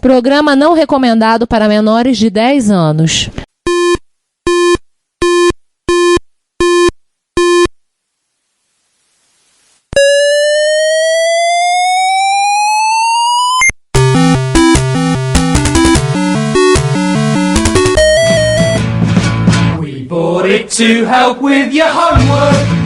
Programa não recomendado para menores de 10 anos. We bought it to help with your homework.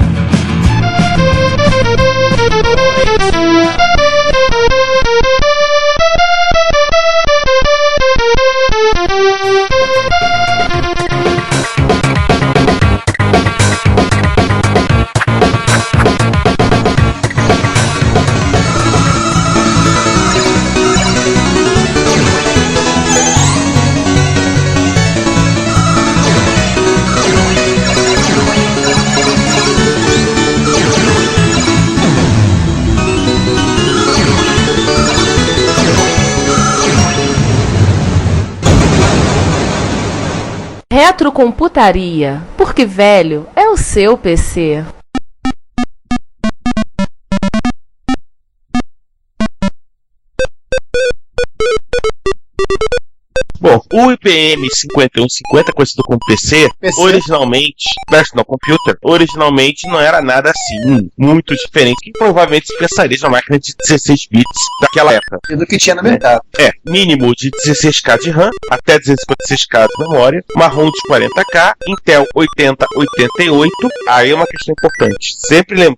Retrocomputaria, porque velho é o seu PC. Bom, o IBM 5150, conhecido como PC, originalmente, Personal Computer, originalmente não era nada assim, muito diferente, que provavelmente se pensaria de uma máquina de 16 bits daquela época. E do que tinha no mercado. Mínimo de 16K de RAM, até 256K de memória, marrom de 40K, Intel 8088, aí é uma questão importante.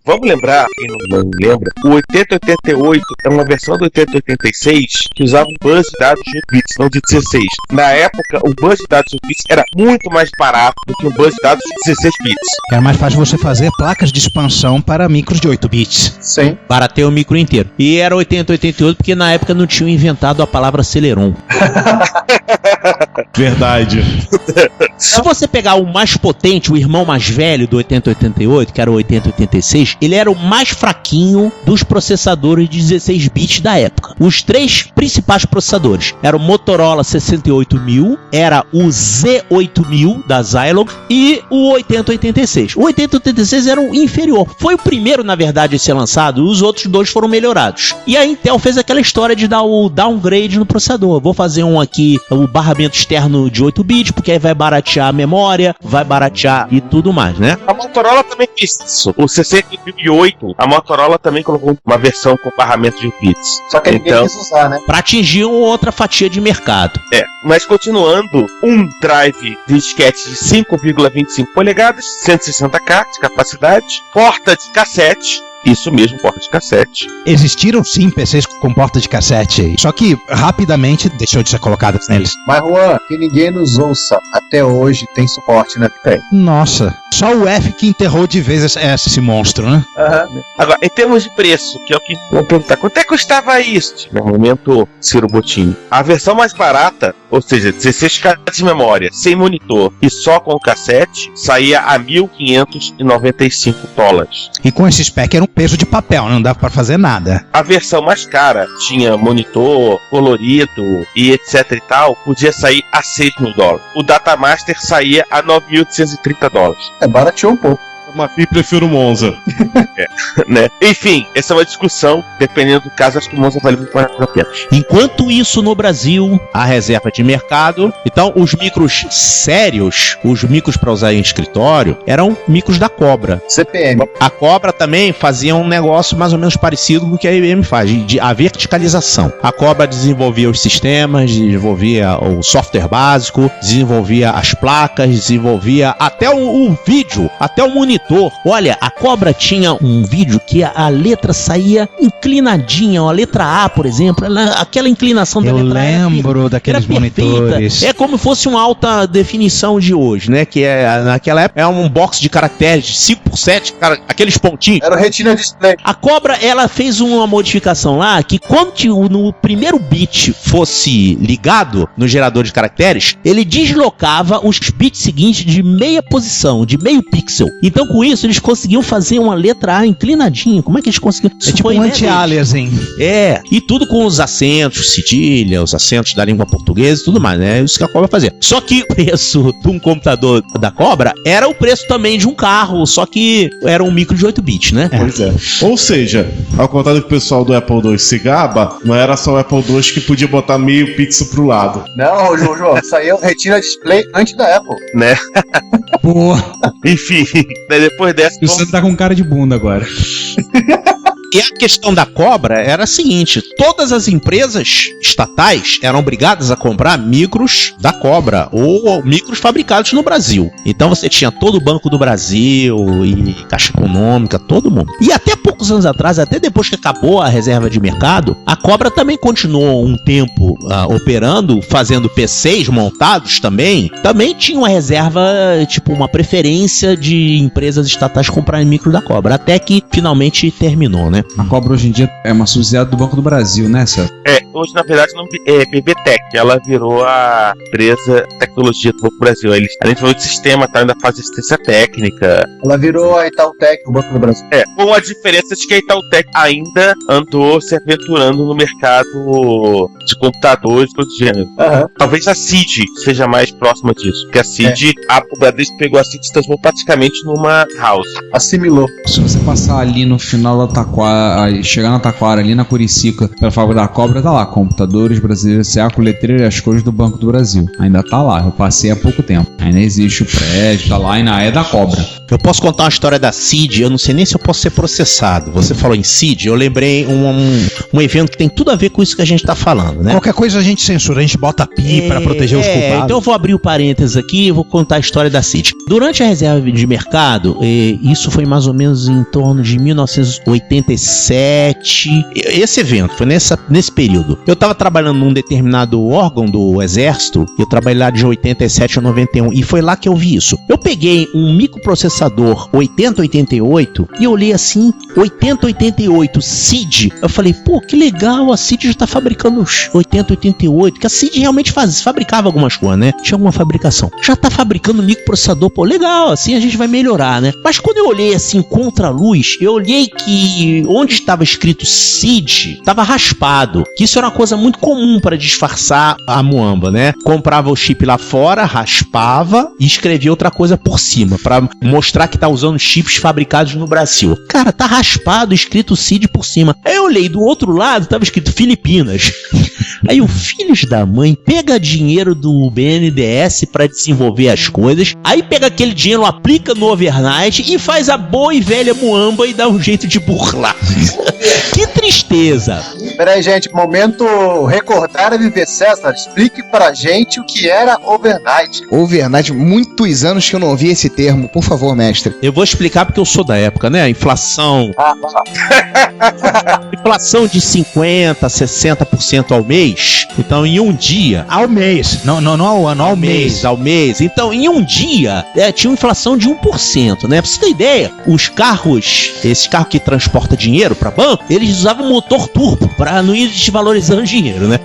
Vamos lembrar, quem não lembra, o 8088 é uma versão do 8086 que usava um bus de dados de 8 bits, não de 16. Na época, o bus de dados de 8 bits era muito mais barato do que o bus de dados de 16 bits. Era mais fácil você fazer placas de expansão para micros de 8 bits. Sim. Para ter o micro inteiro. E era 8088 porque na época não tinham inventado a palavra Celeron. Verdade. Se você pegar o mais potente, o irmão mais velho do 8088, que era o 8086, ele era o mais fraquinho dos processadores de 16 bits da época. Os três principais processadores eram o Motorola 68000, era o Z8000 da Zilog e o 8086. O 8086 era o inferior. Foi o primeiro, na verdade, a ser lançado, os outros dois foram melhorados. E a Intel fez aquela história de dar o downgrade no processador. Vou fazer um aqui, o barramento externo de 8 bits, porque aí vai baratear a memória, vai baratear e tudo mais, né? A Motorola também fez isso. O 68008, a Motorola também colocou uma versão com barramento de 8 bits. Só que ninguém quis usar, né? Pra atingir outra fatia de mercado. Mas continuando, um drive de disquete de 5,25 polegadas, 160K de capacidade, porta de cassete. Isso mesmo, porta de cassete. Existiram sim PCs com porta de cassete, só que rapidamente deixou de ser colocadas neles. Mas Juan, que ninguém nos ouça, até hoje tem suporte, né? Tem. Nossa, só o F que enterrou de vez esse monstro, né? Agora, em termos de preço, que é o que vão perguntar, quanto é que custava isso? No momento, Ciro Bottini. A versão mais barata, ou seja, 16K de memória, sem monitor e só com cassete, saía a $1.595. E com esse spec era um peso de papel, não dava pra fazer nada. A versão mais cara tinha monitor, colorido e etc e tal, podia sair a $6.000. O Datamaster saía a $9.830. Barateou um pouco. Uma FI prefiro o Monza. Né? Enfim, essa é uma discussão. Dependendo do caso, acho que o Monza vale muito mais a pena. Enquanto isso, no Brasil, a reserva de mercado. Então, os micros sérios, os micros para usar em escritório, eram micros da Cobra. CPM. A Cobra também fazia um negócio mais ou menos parecido com o que a IBM faz, a verticalização. A Cobra desenvolvia os sistemas, desenvolvia o software básico, desenvolvia as placas, desenvolvia até o vídeo, até o monitor. Olha, a Cobra tinha um vídeo que a letra saía inclinadinha, a letra A, por exemplo, aquela inclinação da letra A. Eu lembro daqueles monitores. É como se fosse uma alta definição de hoje, né? Que naquela época é um box de caracteres de 5x7, aqueles pontinhos. Era o Retina Display. A Cobra, ela fez uma modificação lá que quando no primeiro bit fosse ligado no gerador de caracteres, ele deslocava os bits seguintes de meia posição, de meio pixel. Então, com isso, eles conseguiam fazer uma letra A inclinadinha. Como é que eles conseguiam? É tipo um anti-aliasing. E tudo com os acentos, cedilha, os acentos da língua portuguesa e tudo mais, né? Isso que a Cobra fazia. Só que o preço de um computador da Cobra era o preço também de um carro, só que era um micro de 8 bits, né? Pois é. Ou seja, ao contrário do que o pessoal do Apple II se gaba, não era só o Apple II que podia botar meio pixel pro lado. Não, João, isso aí é o Retina Display antes da Apple. Né? Pô, Enfim, né, depois dessa. o Sandro tá com cara de bunda agora. E a questão da Cobra era a seguinte: todas as empresas estatais eram obrigadas a comprar micros da Cobra, ou micros fabricados no Brasil. Então você tinha todo o Banco do Brasil e Caixa Econômica, todo mundo. E até poucos anos atrás, até depois que acabou a reserva de mercado, a Cobra também continuou um tempo operando, fazendo PCs montados também. Também tinha uma reserva, tipo uma preferência de empresas estatais comprarem micro da Cobra, até que finalmente terminou, né? A Cobra hoje em dia é uma subsidiária do Banco do Brasil, né, Sérgio? Hoje na verdade não é BBTech, ela virou a empresa de tecnologia do Banco do Brasil. Eles, além de fazer o sistema, tá, ainda faz assistência técnica. Ela virou a Itautec, o Banco do Brasil. Com a diferença de que a Itautec ainda andou se aventurando no mercado de computadores e coisas do gênero. Talvez a CID seja mais próxima disso, porque a CID, o Bradesco pegou a CID e transformou praticamente numa house. Assimilou. Se você passar ali no final da Taquara, chegar na Taquara, ali na Curicica, pela fábrica da Cobra, tá lá, Computadores Brasileiros S.A. com letreiro e as cores do Banco do Brasil. Ainda tá lá, eu passei há pouco tempo. Ainda existe o prédio, tá lá, ainda é da Cobra. Eu posso contar uma história da CID, eu não sei nem se eu posso ser processado. Você falou em CID, eu lembrei um evento que tem tudo a ver com isso que a gente tá falando, né? Qualquer coisa a gente censura, a gente bota pi pra proteger os culpados. Então eu vou abrir o parênteses aqui e vou contar a história da CID. Durante a reserva de mercado, isso foi mais ou menos em torno de 1987, esse evento, foi nesse período. Eu tava trabalhando num determinado órgão do Exército, eu trabalhei lá de 87 a 91, e foi lá que eu vi isso. Eu peguei um microprocessador 8088 e eu olhei assim, 8088 CID. Eu falei, pô, que legal, a CID já tá fabricando os 8088, que a CID realmente fabricava algumas coisas, né? Tinha alguma fabricação. Já tá fabricando microprocessador, pô, legal, assim a gente vai melhorar, né? Mas quando eu olhei assim contra a luz, eu olhei que onde estava escrito CID, estava raspado, que isso era uma coisa muito comum para disfarçar a muamba, né? Comprava o chip lá fora, raspava e escrevia outra coisa por cima, para mostrar que tá usando chips fabricados no Brasil. Cara, tá raspado, escrito CID por cima. Aí eu olhei do outro lado, tava escrito Filipinas. Aí o filhos da mãe pega dinheiro do BNDES para desenvolver as coisas, aí pega aquele dinheiro, aplica no overnight e faz a boa e velha muamba e dá um jeito de burlar. Que tristeza. Peraí, gente, momento recordar a viver. César, explique pra gente o que era overnight. Overnight, muitos anos que eu não ouvi esse termo, por favor, mestre. Eu vou explicar porque eu sou da época, né? A inflação. Inflação de 50%, 60% ao mês. Então, em um dia. Ao mês. Não ao ano, ao mês. Ao mês. Então, em um dia, tinha uma inflação de 1%, né? Pra você ter ideia, os carros, esse carro que transporta dinheiro pra banco, eles usavam motor turbo pra não ir desvalorizando o dinheiro, né?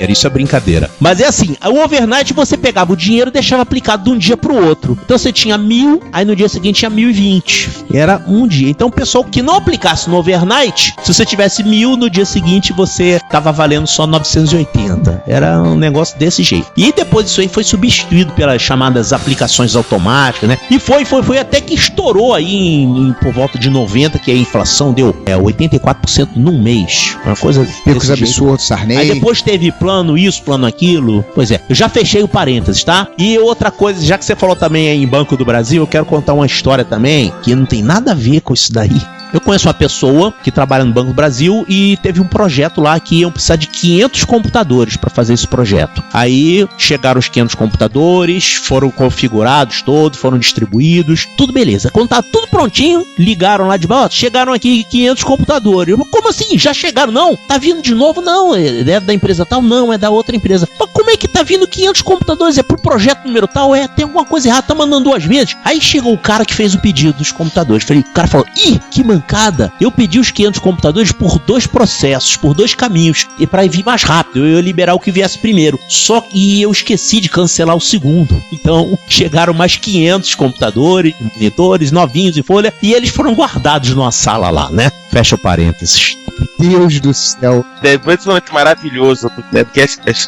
Isso é brincadeira. Mas é assim, o overnight você pegava o dinheiro e deixava aplicado de um dia pro outro. Então você tinha 1.000, aí no dia seguinte tinha 1.020. Era um dia. Então o pessoal que não aplicasse no overnight, se você tivesse 1.000, no dia seguinte você tava valendo só 980. Era um negócio desse jeito. E depois isso aí foi substituído pelas chamadas aplicações automáticas, né? E foi até que estourou aí por volta de 90, que a inflação deu 84% num mês. Uma coisa Picos absurdos, Sarney. Aí depois teve plano isso, plano aquilo. Pois é, eu já fechei o parênteses, tá? E outra coisa, já que você falou também aí em Banco do Brasil, eu quero contar uma história também que não tem nada a ver com isso daí. Eu conheço uma pessoa que trabalha no Banco do Brasil e teve um projeto lá que iam precisar de 500 computadores para fazer esse projeto. Aí chegaram os 500 computadores, foram configurados todos, foram distribuídos, tudo beleza. Quando tá tudo prontinho, ligaram lá de baixo, chegaram aqui 500 computadores. Eu, como assim? Já chegaram? Não? Tá vindo de novo? Não. É da empresa tal? Não, é da outra empresa. Mas como é que tá vindo 500 computadores? É pro projeto número tal? Tem alguma coisa errada, tá mandando 2 vezes. Aí chegou o cara que fez o pedido dos computadores. O cara falou, ih, que mancada. Eu pedi os 500 computadores por 2 processos, por 2 caminhos. E pra vir mais rápido, eu ia liberar o que viesse primeiro. Só que eu esqueci de cancelar o segundo. Então, chegaram mais 500 computadores, monitores, novinhos em folha, e eles foram guardados numa sala lá, né? Fecha o parênteses. Deus do céu. Depois desse momento maravilhoso, né, que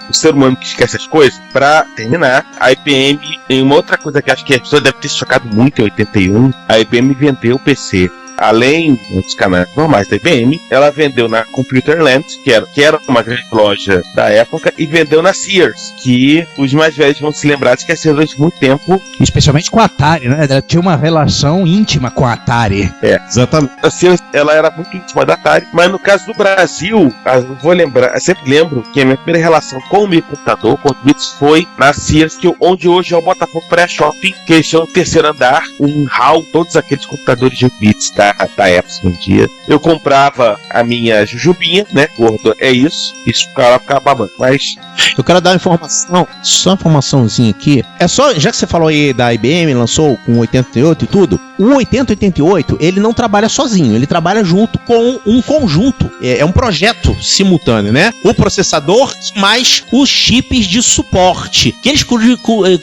o ser humano que esquece as coisas, pra terminar, a IBM, em uma outra coisa que acho que a pessoa deve ter se chocado muito em 81, a IBM vendeu o PC. Além dos canais normais da IBM, ela vendeu na Computerland, que era uma grande loja da época, e vendeu na Sears, que os mais velhos vão se lembrar de que a Sears durante muito tempo... Especialmente com a Atari, né? Ela tinha uma relação íntima com a Atari. Exatamente. A Sears, ela era muito íntima da Atari, mas no caso do Brasil, eu sempre lembro que a minha primeira relação com o meu computador, com o Bits, foi na Sears, onde hoje é o Botafogo Pré-Shopping, que eles chamam o terceiro andar, um hall, todos aqueles computadores de Bits, tá? Da época, um dia. Eu comprava a minha jujubinha, né? Gordo, é isso. Isso ficava babando. Mas eu quero dar uma informação, só uma informaçãozinha aqui. É só, já que você falou aí da IBM, lançou com 88 e tudo, o 8088, ele não trabalha sozinho, ele trabalha junto com um conjunto. É um projeto simultâneo, né? O processador mais os chips de suporte, que eles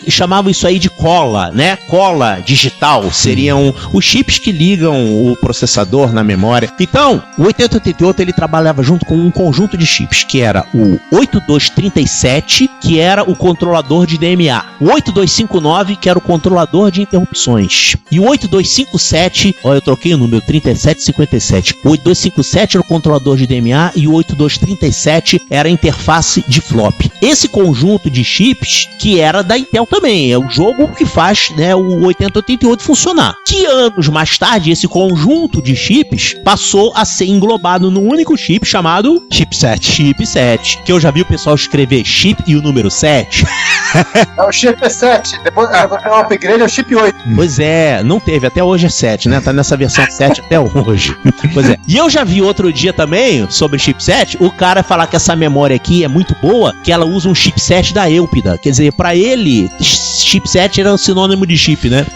chamavam isso aí de cola, né? Cola digital, seriam os chips que ligam o processador na memória. Então, o 8088 ele trabalhava junto com um conjunto de chips, que era o 8237, que era o controlador de DMA, o 8259, que era o controlador de interrupções, e o 8257, eu troquei o número, 3757. O 8257 era o controlador de DMA e o 8237 era a interface de flop. Esse conjunto de chips que era da Intel também, é o jogo que faz, né, o 8088 funcionar. Que anos mais tarde esse conjunto de chips passou a ser englobado num único chip chamado chipset, que eu já vi o pessoal escrever chip e o número 7. É o chip 7, depois o upgrade é o chip 8. Pois é, não teve, até hoje é 7, né? Tá nessa versão 7 até hoje. Pois é. E eu já vi outro dia também, sobre chipset, o cara falar que essa memória aqui é muito boa, que ela usa um chipset da Elpida. Quer dizer, pra ele, chipset era um sinônimo de chip, né?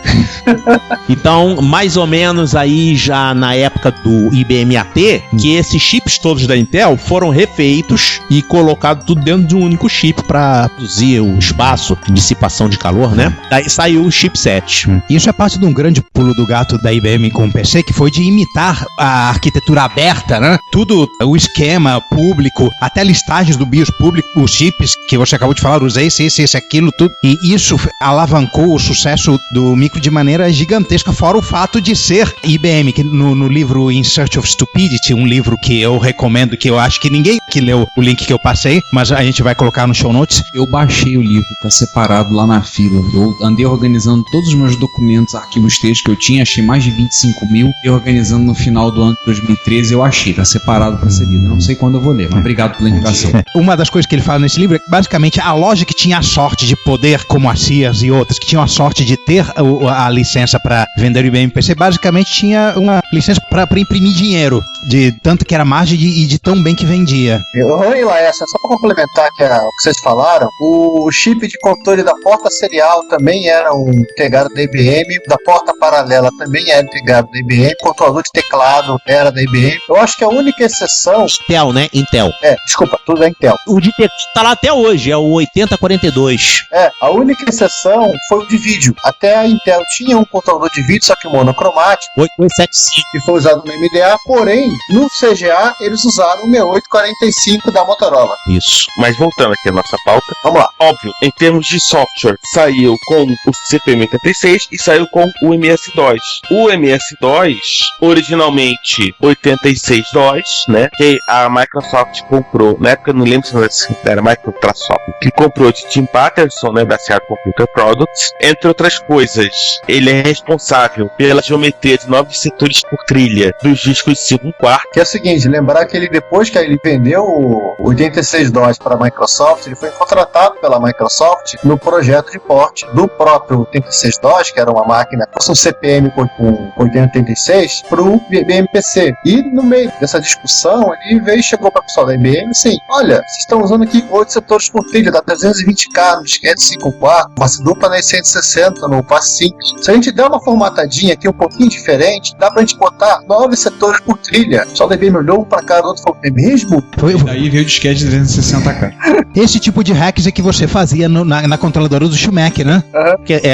Então, mais ou menos aí, já na época do IBM AT, que esses chips todos da Intel foram refeitos e colocados tudo dentro de um único chip pra reduzir o espaço de dissipação de calor, né? Daí saiu o chipset. Isso é parte de um grande pulo do gato da IBM com o PC, que foi de imitar a arquitetura aberta, né? Tudo, o esquema público, até listagens do BIOS público, os chips que você acabou de falar, usei esse, aquilo, tudo. E isso alavancou o sucesso do micro de maneira gigantesca, fora o fato de ser IBM, que no livro In Search of Stupidity, um livro que eu recomendo, que eu acho que ninguém que leu o link que eu passei, mas a gente vai colocar no show notes. Eu baixei o livro, tá separado lá na fila. Eu andei organizando todos os meus documentos, arquivos textos que eu tinha, achei mais de 25 mil. E organizando no final do ano de 2013, eu achei, tá separado pra ser lido. Não sei quando eu vou ler, mas obrigado pela indicação. Uma das coisas que ele fala nesse livro é que, basicamente, a loja que tinha a sorte de poder, como a Sears e outras, que tinham a sorte de ter a licença para vender o IBM PC, basicamente tinha uma licença para imprimir dinheiro, de tanto que era margem e de tão bem que vendia. Oi, Laércio, só para complementar o que vocês falaram, o chip de controle da porta serial também era um integrado da IBM, da porta paralela também era integrado da IBM, o controlador de teclado era da IBM. Eu acho que a única exceção... Intel, né? Intel. Desculpa, tudo é Intel. O de teclado tá lá até hoje, é o 8042. A única exceção foi o de vídeo. Até a Intel tinha um controlador de vídeo, só que monocromático. 8275. Que foi usado no MDA, porém, no CGA, eles usaram o 6845 da Motorola. Isso. Mas voltando aqui à nossa pauta, vamos lá. Óbvio, em termos de software, saiu com o CPM86 e saiu com o MS-DOS. O MS-DOS, originalmente 86-DOS, né? Que a Microsoft comprou, na época eu não lembro se era Microsoft, que comprou de Tim Patterson, né? Da Seattle Computer Products, entre outras coisas. Ele é responsável pela geometria de 9 setores por trilha dos discos de 5/4. Que é o seguinte, lembrar que ele, depois que ele vendeu o 86DOS para a Microsoft, ele foi contratado pela Microsoft no projeto de porte do próprio 86DOS, que era uma máquina, fosse um CPM com 8086, para o IBM PC. E no meio dessa discussão, ele veio e chegou para o pessoal da IBM assim, olha, vocês estão usando aqui 8 setores por trilha, dá 320K no disquete 5/4, passe dupla na 160 no passe simples. Se a gente der uma formatadinha aqui um pouquinho diferente, dá pra gente botar 9 setores por trilha. O pessoal da IBM olhou um pra cá, o outro falou, é mesmo? Daí veio o disquete de 360K. Esse tipo de hacks é que você fazia na controladora do Schumacher, né?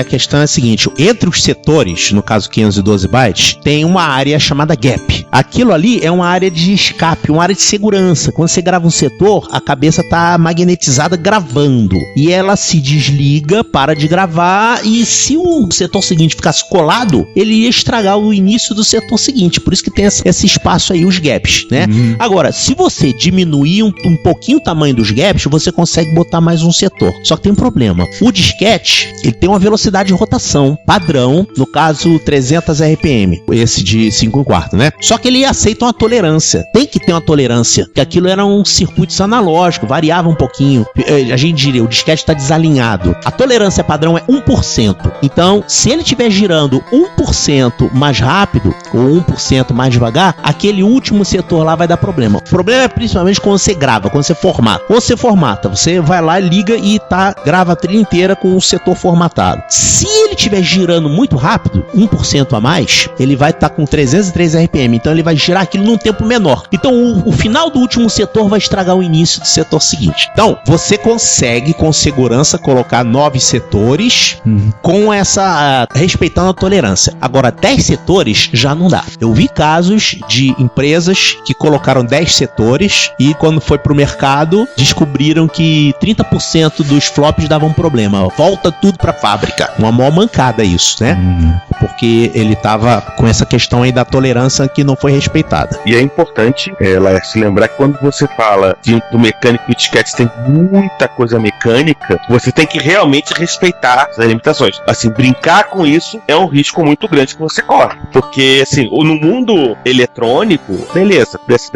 A questão é a seguinte, entre os setores, no caso 512 bytes, tem uma área chamada gap. Aquilo ali é uma área de escape, uma área de segurança. Quando você grava um setor, a cabeça tá magnetizada gravando. E ela se desliga, para de gravar, e se o setor seguinte ficasse colado, ele ia estragar o início do setor seguinte. Por isso que tem esse espaço aí, os gaps, né? Agora, se você diminuir um pouquinho o tamanho dos gaps, você consegue botar mais um setor. Só que tem um problema. O disquete, ele tem uma velocidade de rotação padrão, no caso 300 RPM, esse de 5/4, né? Só que ele aceita uma tolerância. Tem que ter uma tolerância, porque aquilo era um circuito analógico, variava um pouquinho. A gente diria, o disquete está desalinhado. A tolerância padrão é 1%. Então, se ele estiver girando 1% mais rápido, ou 1% mais devagar, aquele último setor lá vai dar problema. O problema é principalmente quando você grava, quando você formata. Quando você formata, você vai lá, liga e grava a trilha inteira com o setor formatado. Se ele estiver girando muito rápido, 1% a mais, ele vai estar com 303 RPM. Então ele vai girar aquilo num tempo menor. Então o final do último setor vai estragar o início do setor seguinte. Então, você consegue com segurança colocar 9 setores com essa respeitando a tolerância. Agora 10 setores já não dá. Eu vi casos de empresas que colocaram 10 setores e quando foi pro mercado descobriram que 30% dos flops davam problema. Volta tudo pra fábrica. Uma maior mancada isso, né? Porque ele tava com essa questão aí da tolerância que não foi respeitada. E é importante se lembrar que quando você fala do mecânico e disquete tem muita coisa mecânica, você tem que realmente respeitar as limitações. Assim, brincar com isso é um risco muito grande que você corre. Porque, assim, no mundo eletrônico, beleza, mas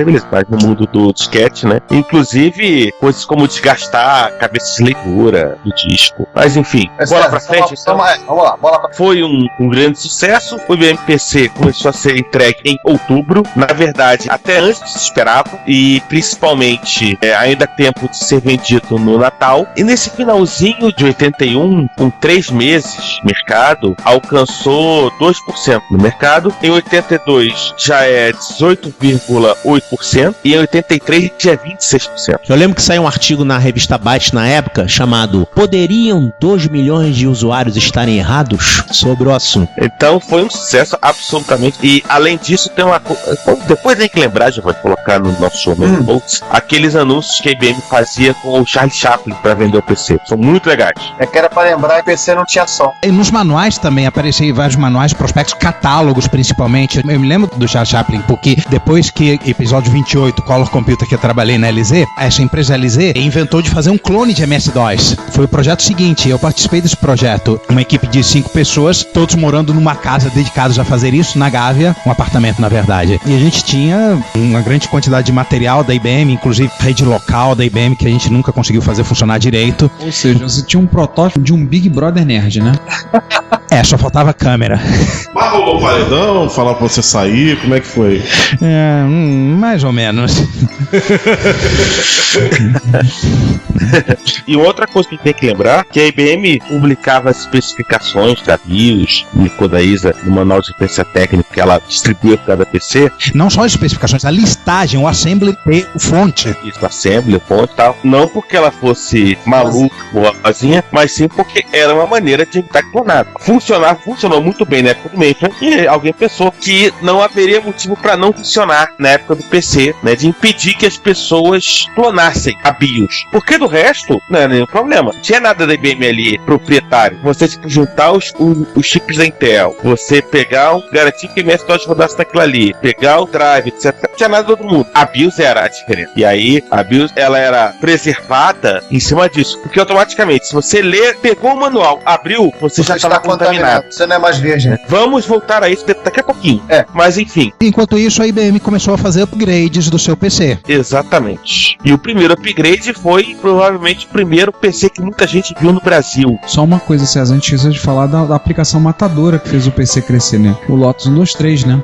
no mundo do disquete, né? Inclusive, coisas como desgastar a cabeça de leitura do disco. Mas, enfim, bola pra frente. Vamos lá, bola pra frente. Foi um grande sucesso. O IBM PC começou a ser entregue em outubro. Na verdade, até antes de se esperava. E, principalmente, ainda há tempo de ser vendido no Natal. E nesse finalzinho de 81, com 3 meses de mercado, alcançou 2% no mercado. Em 82 já é 18,8% e em 83 já é 26%. Eu lembro que saiu um artigo na revista Byte na época chamado "Poderiam 2 milhões de usuários estarem errados?" sobre o assunto. Então foi um sucesso absolutamente. E além disso tem uma coisa, depois tem que lembrar, já vai colocar no nosso show aqueles anúncios que a IBM fazia com o Charlie Chaplin para vender o PC. São muito legais. É que era para lembrar que o PC não tinha som. E nos manuais também apareciam vários manuais, prospectos, catálogos principalmente. Eu me lembro do Charles Chaplin, porque depois que episódio 28, Color Computer, que eu trabalhei na LZ, essa empresa LZ inventou de fazer um clone de MS-DOS. Foi o projeto seguinte, eu participei desse projeto. Uma equipe de 5 pessoas, todos morando numa casa dedicados a fazer isso, na Gávea, um apartamento na verdade. E a gente tinha uma grande quantidade de material da IBM, inclusive rede local da IBM, que a gente nunca conseguiu fazer funcionar direito. Ou seja, você tinha um protótipo de um Big Brother nerd, né? Só faltava câmera. Mas rolou paredão, falar pra você sair, como é que foi? Mais ou menos. E outra coisa que tem que lembrar, que a IBM publicava as especificações da BIOS e da ISA no manual de referência técnica que ela distribuía para cada PC. Não só as especificações, a listagem, o assembly e o fonte. Isso, assembly, o fonte e tal. Não porque ela fosse maluca, boazinha, mas sim porque era uma maneira de estar clonado. Funcionou muito bem na época do mainframe e alguém pensou que não haveria motivo para não funcionar na época do PC, né, de impedir que as pessoas clonassem a BIOS. Porque do resto, não era nenhum problema. Não tinha nada da IBM ali proprietário. Você juntar os chips da Intel, você pegar garantir que o MS-DOS rodasse naquilo ali, pegar o drive, etc. Não tinha nada do outro mundo. A BIOS era a diferença. E aí, a BIOS, ela era preservada em cima disso. Porque automaticamente, se você pegou o manual, abriu, você já estava contaminado. contaminado. Você não é mais virgem. Vamos voltar a isso daqui a pouquinho. Mas enfim. Enquanto isso, a IBM começou a fazer upgrades do seu PC. Exatamente. E o primeiro upgrade foi provavelmente o primeiro PC que muita gente viu no Brasil. Só uma coisa, César, a gente precisa de falar da aplicação matadora que fez o PC crescer, né? O Lotus 123, né?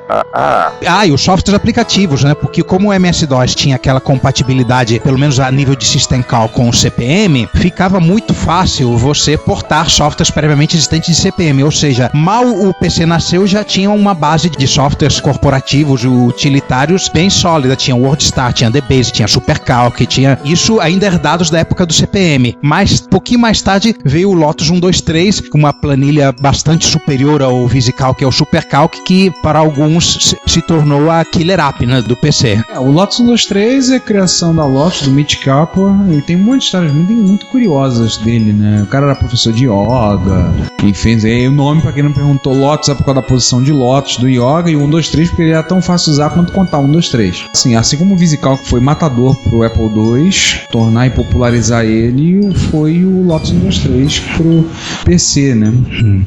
E os softwares aplicativos, né? Porque como o MS-DOS tinha aquela compatibilidade, pelo menos a nível de System Call com o CPM, ficava muito fácil você portar softwares previamente existentes de CPM, ou seja, mal o PC nasceu já tinha uma base de softwares corporativos utilitários bem sólida, tinha WordStar, tinha DBase, tinha SuperCalc, tinha isso ainda herdados da época do CPM, mas pouquinho mais tarde veio o Lotus 123 com uma planilha bastante superior ao VisiCalc, que é o SuperCalc, que para alguns se tornou a killer app, né, do PC. O Lotus 123 é a criação da Lotus, do Mitch Kappa, e tem muitas histórias muito curiosas dele, né? O cara era professor de yoga, e fez aí o nome, pra quem não perguntou, Lotus é por causa da posição de Lotus do yoga, e o 123 porque ele era tão fácil de usar quanto contar 123. Assim como o VisiCalc foi matador pro Apple II, tornar e popularizar ele, foi o Lotus 123 pro PC, né?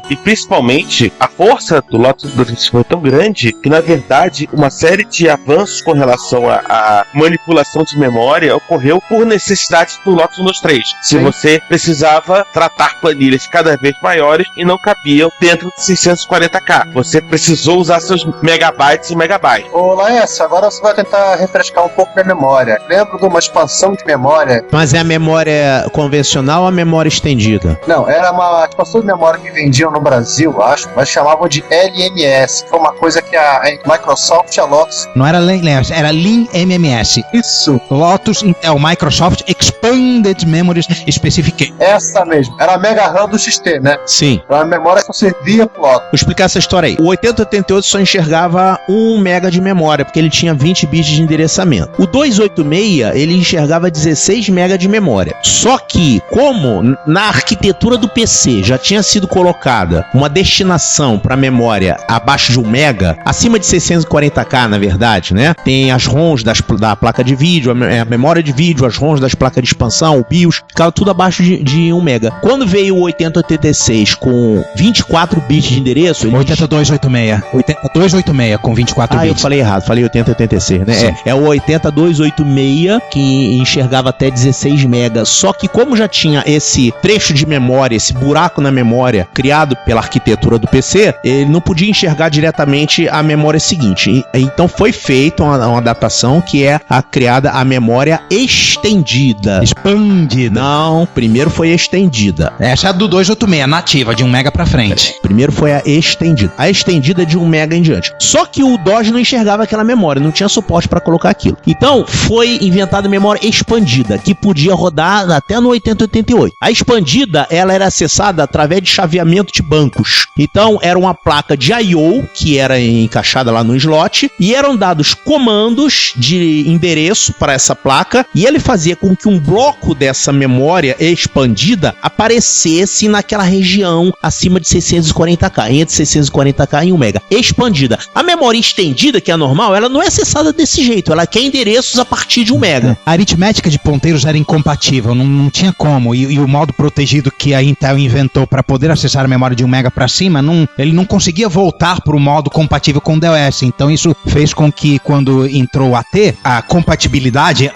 E principalmente, a força do Lotus 123 foi tão grande que, na verdade, uma série de avanços com relação à manipulação de memória ocorreu por necessidade do Lotus 123. Se você precisava tratar planilhas cada vez maiores e não cabiam dentro de 640K. Você precisou usar seus megabytes e megabytes. Ô, Laércio, agora você vai tentar refrescar um pouco minha memória. Lembro de uma expansão de memória. Mas é a memória convencional ou a memória estendida? Não, era uma expansão de memória que vendiam no Brasil, acho, mas chamavam de LMS. Foi uma coisa que a Microsoft e a Lotus... Não era LMS, era Lean MMS. Isso. Lotus Intel Microsoft Expanded Memory Specification. Essa mesmo. Era a Mega RAM do XT, né? Sim. Era uma memória que só servia pro Lotus. Vou explicar essa história aí. O 8088 só enxergava 1 mega de memória, porque ele tinha 20 bits de endereçamento. O 286, ele enxergava 16 mega de memória. Só que, como na arquitetura do PC já tinha sido colocada uma destinação para memória abaixo de 1 mega, acima de 640K, na verdade, né? Tem as ROMs da placa de vídeo, a memória de vídeo, as ROMs das placas de expansão, o BIOS, ficava tudo abaixo de 1 mega. Quando veio o 8086 com 24 bits de endereço... 8286. 8286 com 24 bits. Eu falei errado, falei 8086, né? É o 80286 que enxergava até 16 mega. Só que como já tinha esse trecho de memória, esse buraco na memória criado pela arquitetura do PC, ele não podia enxergar diretamente a memória seguinte. Então foi feita uma adaptação que é criada a memória estendida. Expandida. Não, primeiro foi estendida. Essa é a do 286, nativa, de 1 mega pra frente. Primeiro foi a estendida. A estendida de 1 mega em diante. Só que o DOS não enxergava aquela memória, não tinha suporte para colocar aquilo. Então foi inventada a memória expandida, que podia rodar até no 8088. A expandida, ela era acessada através de chaveamento de bancos. Então era uma placa de I/O que era encaixada lá no slot e eram dados comandos de endereço para essa placa e ele fazia com que um bloco dessa memória expandida aparecesse naquela região acima de 640K, entre 640K e 1 mega. Expandida. A memória estendida, que é normal, ela não é acessada desse jeito, ela quer endereços a partir de 1 mega. A aritmética de ponteiros era incompatível, não tinha como, e o modo protegido que a Intel inventou para poder acessar a memória de 1 mega para cima, ele não conseguia voltar para o modo compatível com o DOS, então isso fez com que quando entrou o AT, a compatibilidade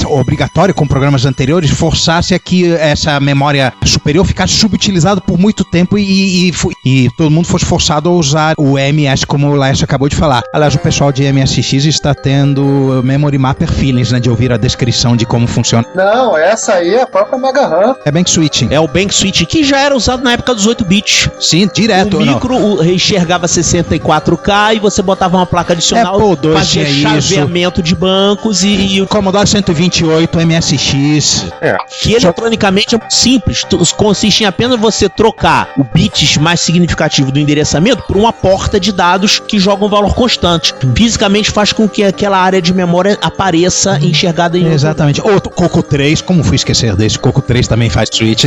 obrigatória com programas anteriores forçasse a que essa memória superior ficasse subutilizada por muito tempo e todo mundo fosse forçado a usar o MS, como o Laércio acabou de falar. Aliás, o pessoal de MSX está tendo Memory Mapper Feelings, né, de ouvir a descrição de como funciona. Não, essa aí é a própria Mega RAM. É Bank Switching. É o Bank Switch, que já era usado na época dos 8 bits. Sim, direto. O micro enxergava 64K e você botava uma placa adicional, fazia chaveamento de bancos e o Commodore 128 MSX. Que eletronicamente é muito simples. Consiste em apenas você trocar o bits mais significativo do endereçamento por uma porta de dados que joga um valor constante. Fisicamente faz com que aquela área de memória apareça enxergada em... Exatamente. Outro Coco 3, como fui esquecer desse? Coco 3 também faz switch.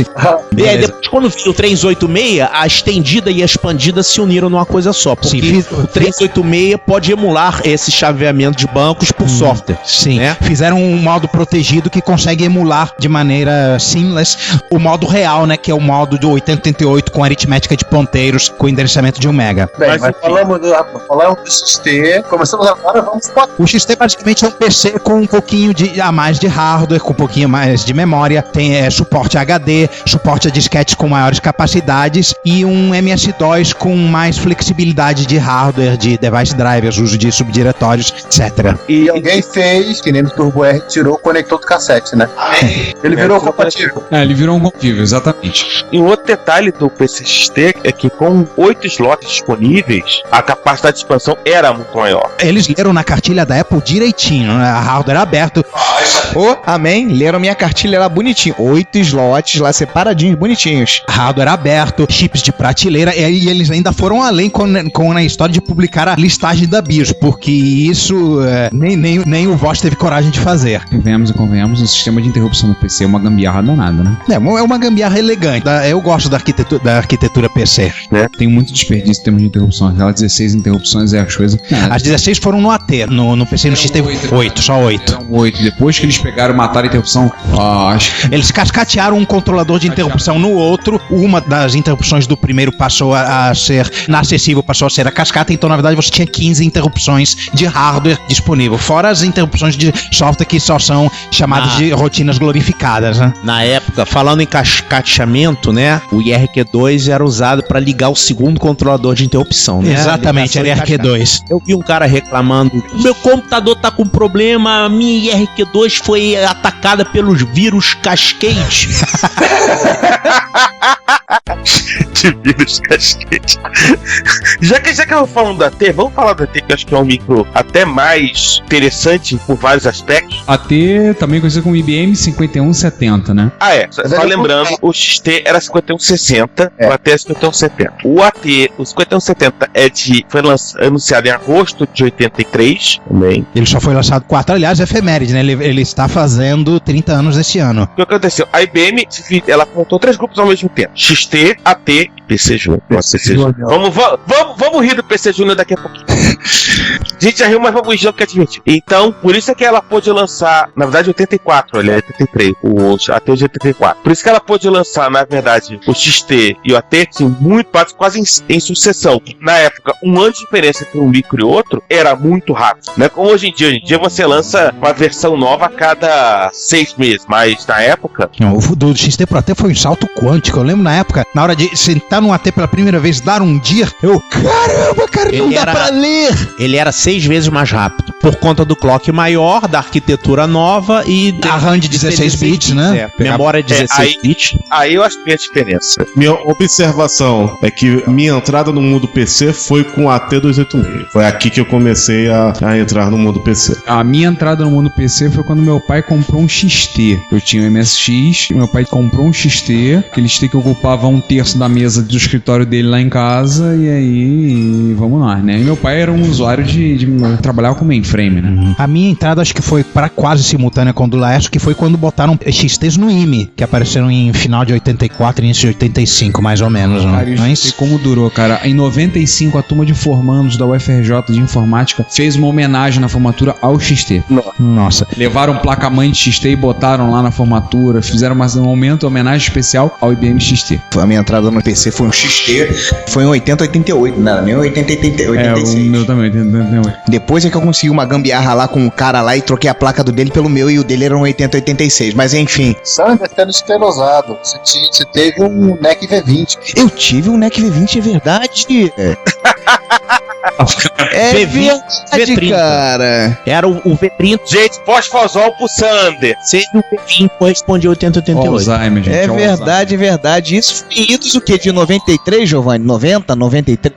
Depois, quando veio o 386, a estendida e a expandida se uniram numa coisa só. Porque o 386 pode emular esse chaveamento de bancos por software. Sim. Né? Fizeram um modo protegido que consegue emular de maneira seamless o modo real, né? Que é o modo do 8088 com aritmética aritmética de ponteiros com endereçamento de 1 mega. Bem, Mas, mas enfim. falamos do XT, começamos agora, vamos para O XT basicamente é um PC com um pouquinho a mais de hardware, com um pouquinho mais de memória, tem suporte HD, suporte a disquetes com maiores capacidades e um MS-DOS com mais flexibilidade de hardware, de device drivers, uso de subdiretórios, etc. E alguém fez, que nem no Turbo R, tirou o conector do cassete, né? Ele virou compatível. Ele virou um compatível, exatamente. E um outro detalhe do PC XT é que com 8 slots disponíveis, a capacidade de expansão era muito maior. Eles leram na cartilha da Apple direitinho, né? A hardware aberto. Amém. Leram minha cartilha lá bonitinho. 8 slots lá separadinhos, bonitinhos. Hardware aberto, chips de prateleira, e eles ainda foram além com a história de publicar a listagem da BIOS, porque isso nem o Vox teve coragem de fazer. Venhamos e convenhamos, o sistema de interrupção do PC é uma gambiarra danada, né? É uma gambiarra elegante. Eu gosto da arquitetura PC. Tem muito desperdício em termos de interrupção. Aquelas 16 interrupções é as coisas. As 16 foram no AT, no PC no X teve 8, só 8. Eram 8. Depois que eles pegaram e mataram a interrupção, acho que Eles cascatearam um controlador de interrupção no outro. Uma das interrupções do primeiro passou a ser inacessível, passou a ser a cascata. Então, na verdade, você tinha 15 interrupções de hardware disponível. Fora as interrupções de software que só são chamadas de rotinas glorificadas, né? Na época, falando em cascateamento, né? O IRQ2 era usado para ligar o segundo controlador de interrupção, né? Exatamente, era IRQ2. Eu vi um cara reclamando: meu computador tá com problema, a minha IRQ2 foi atacada pelos vírus Cascade. De vírus casquete. Já que eu vou falando da AT, vamos falar da AT, que eu acho que é um micro até mais interessante por vários aspectos. AT, também conhecido como IBM 5170, né? Só lembrando, o XT era 5160, o AT é 5170. O AT, o 5170 foi anunciado em agosto de 83 também. Ele só foi lançado 4, aliás, efeméride, né? Ele está fazendo 30 anos esse ano. O que aconteceu? A IBM, ela montou 3 grupos ao mesmo tempo: XT, AT e PC Júnior. Vamos rir do PC Júnior daqui a pouquinho. A gente já riu, mas vamos rir, não quer admitir. Então, por isso é que ela pôde lançar, na verdade, 84, olha, 83, o AT de 84. Por isso que ela pôde lançar, na verdade, o XT e o AT, assim, muito quase em sucessão. Na época, um ano de diferença entre um micro e outro era muito rápido, né? Como hoje em dia você lança uma versão nova a cada 6 meses, mas na época... Não, o do XT pro AT foi um salto quântico. Eu lembro na época, na hora de sentar no AT pela primeira vez, dar um dia, caramba, cara, não dá pra ler! Ele era 6 vezes mais rápido, por conta do clock maior, da arquitetura nova e a RAM de 16 bits, né? Memória 16 bits. Aí eu acho que tem a diferença. Minha observação é que minha entrada no mundo PC foi com a AT286. Foi aqui que eu comecei a entrar no mundo PC. A minha entrada no mundo PC foi quando meu pai comprou um XT. Eu tinha um MSX, meu pai comprou um XT, aquele XT que ocupava 1/3 da mesa do escritório dele lá em casa, e aí vamos lá, né? E meu pai era um usuário de trabalhar com mainframe, né? A minha entrada acho que foi para quase simultânea com o do Laércio, que foi quando botaram XTs no IME, que apareceram em final de 84, início de 85, mais ou menos, né? Cara, eu sei como durou, cara. Em 95, a turma de formandos da UFRJ de Informática fez uma homenagem na formatura ao XT. Nossa. Levaram placa-mãe de XT e botaram lá na formatura, fizeram um momento de homenagem especial ao IBM XT. A minha entrada no PC foi um XT, foi em 80, 88, não era nem 80, 86. O meu também, 88. Depois é que eu consegui uma gambiarra lá com o cara lá e troquei a placa do dele pelo meu, e o dele era um 80, 86, mas enfim. Sander, tendo esclerosado, você teve um NEC V20. Eu tive um NEC V20, é verdade. É verdade, V30. cara. Era o V30. Gente, fosfosol pro Sander. Seja o V20 correspondia a 8088. Alzheimer, gente. É verdade, é verdade. Isso foi idos o que? De 93, Giovanni? 90, 93?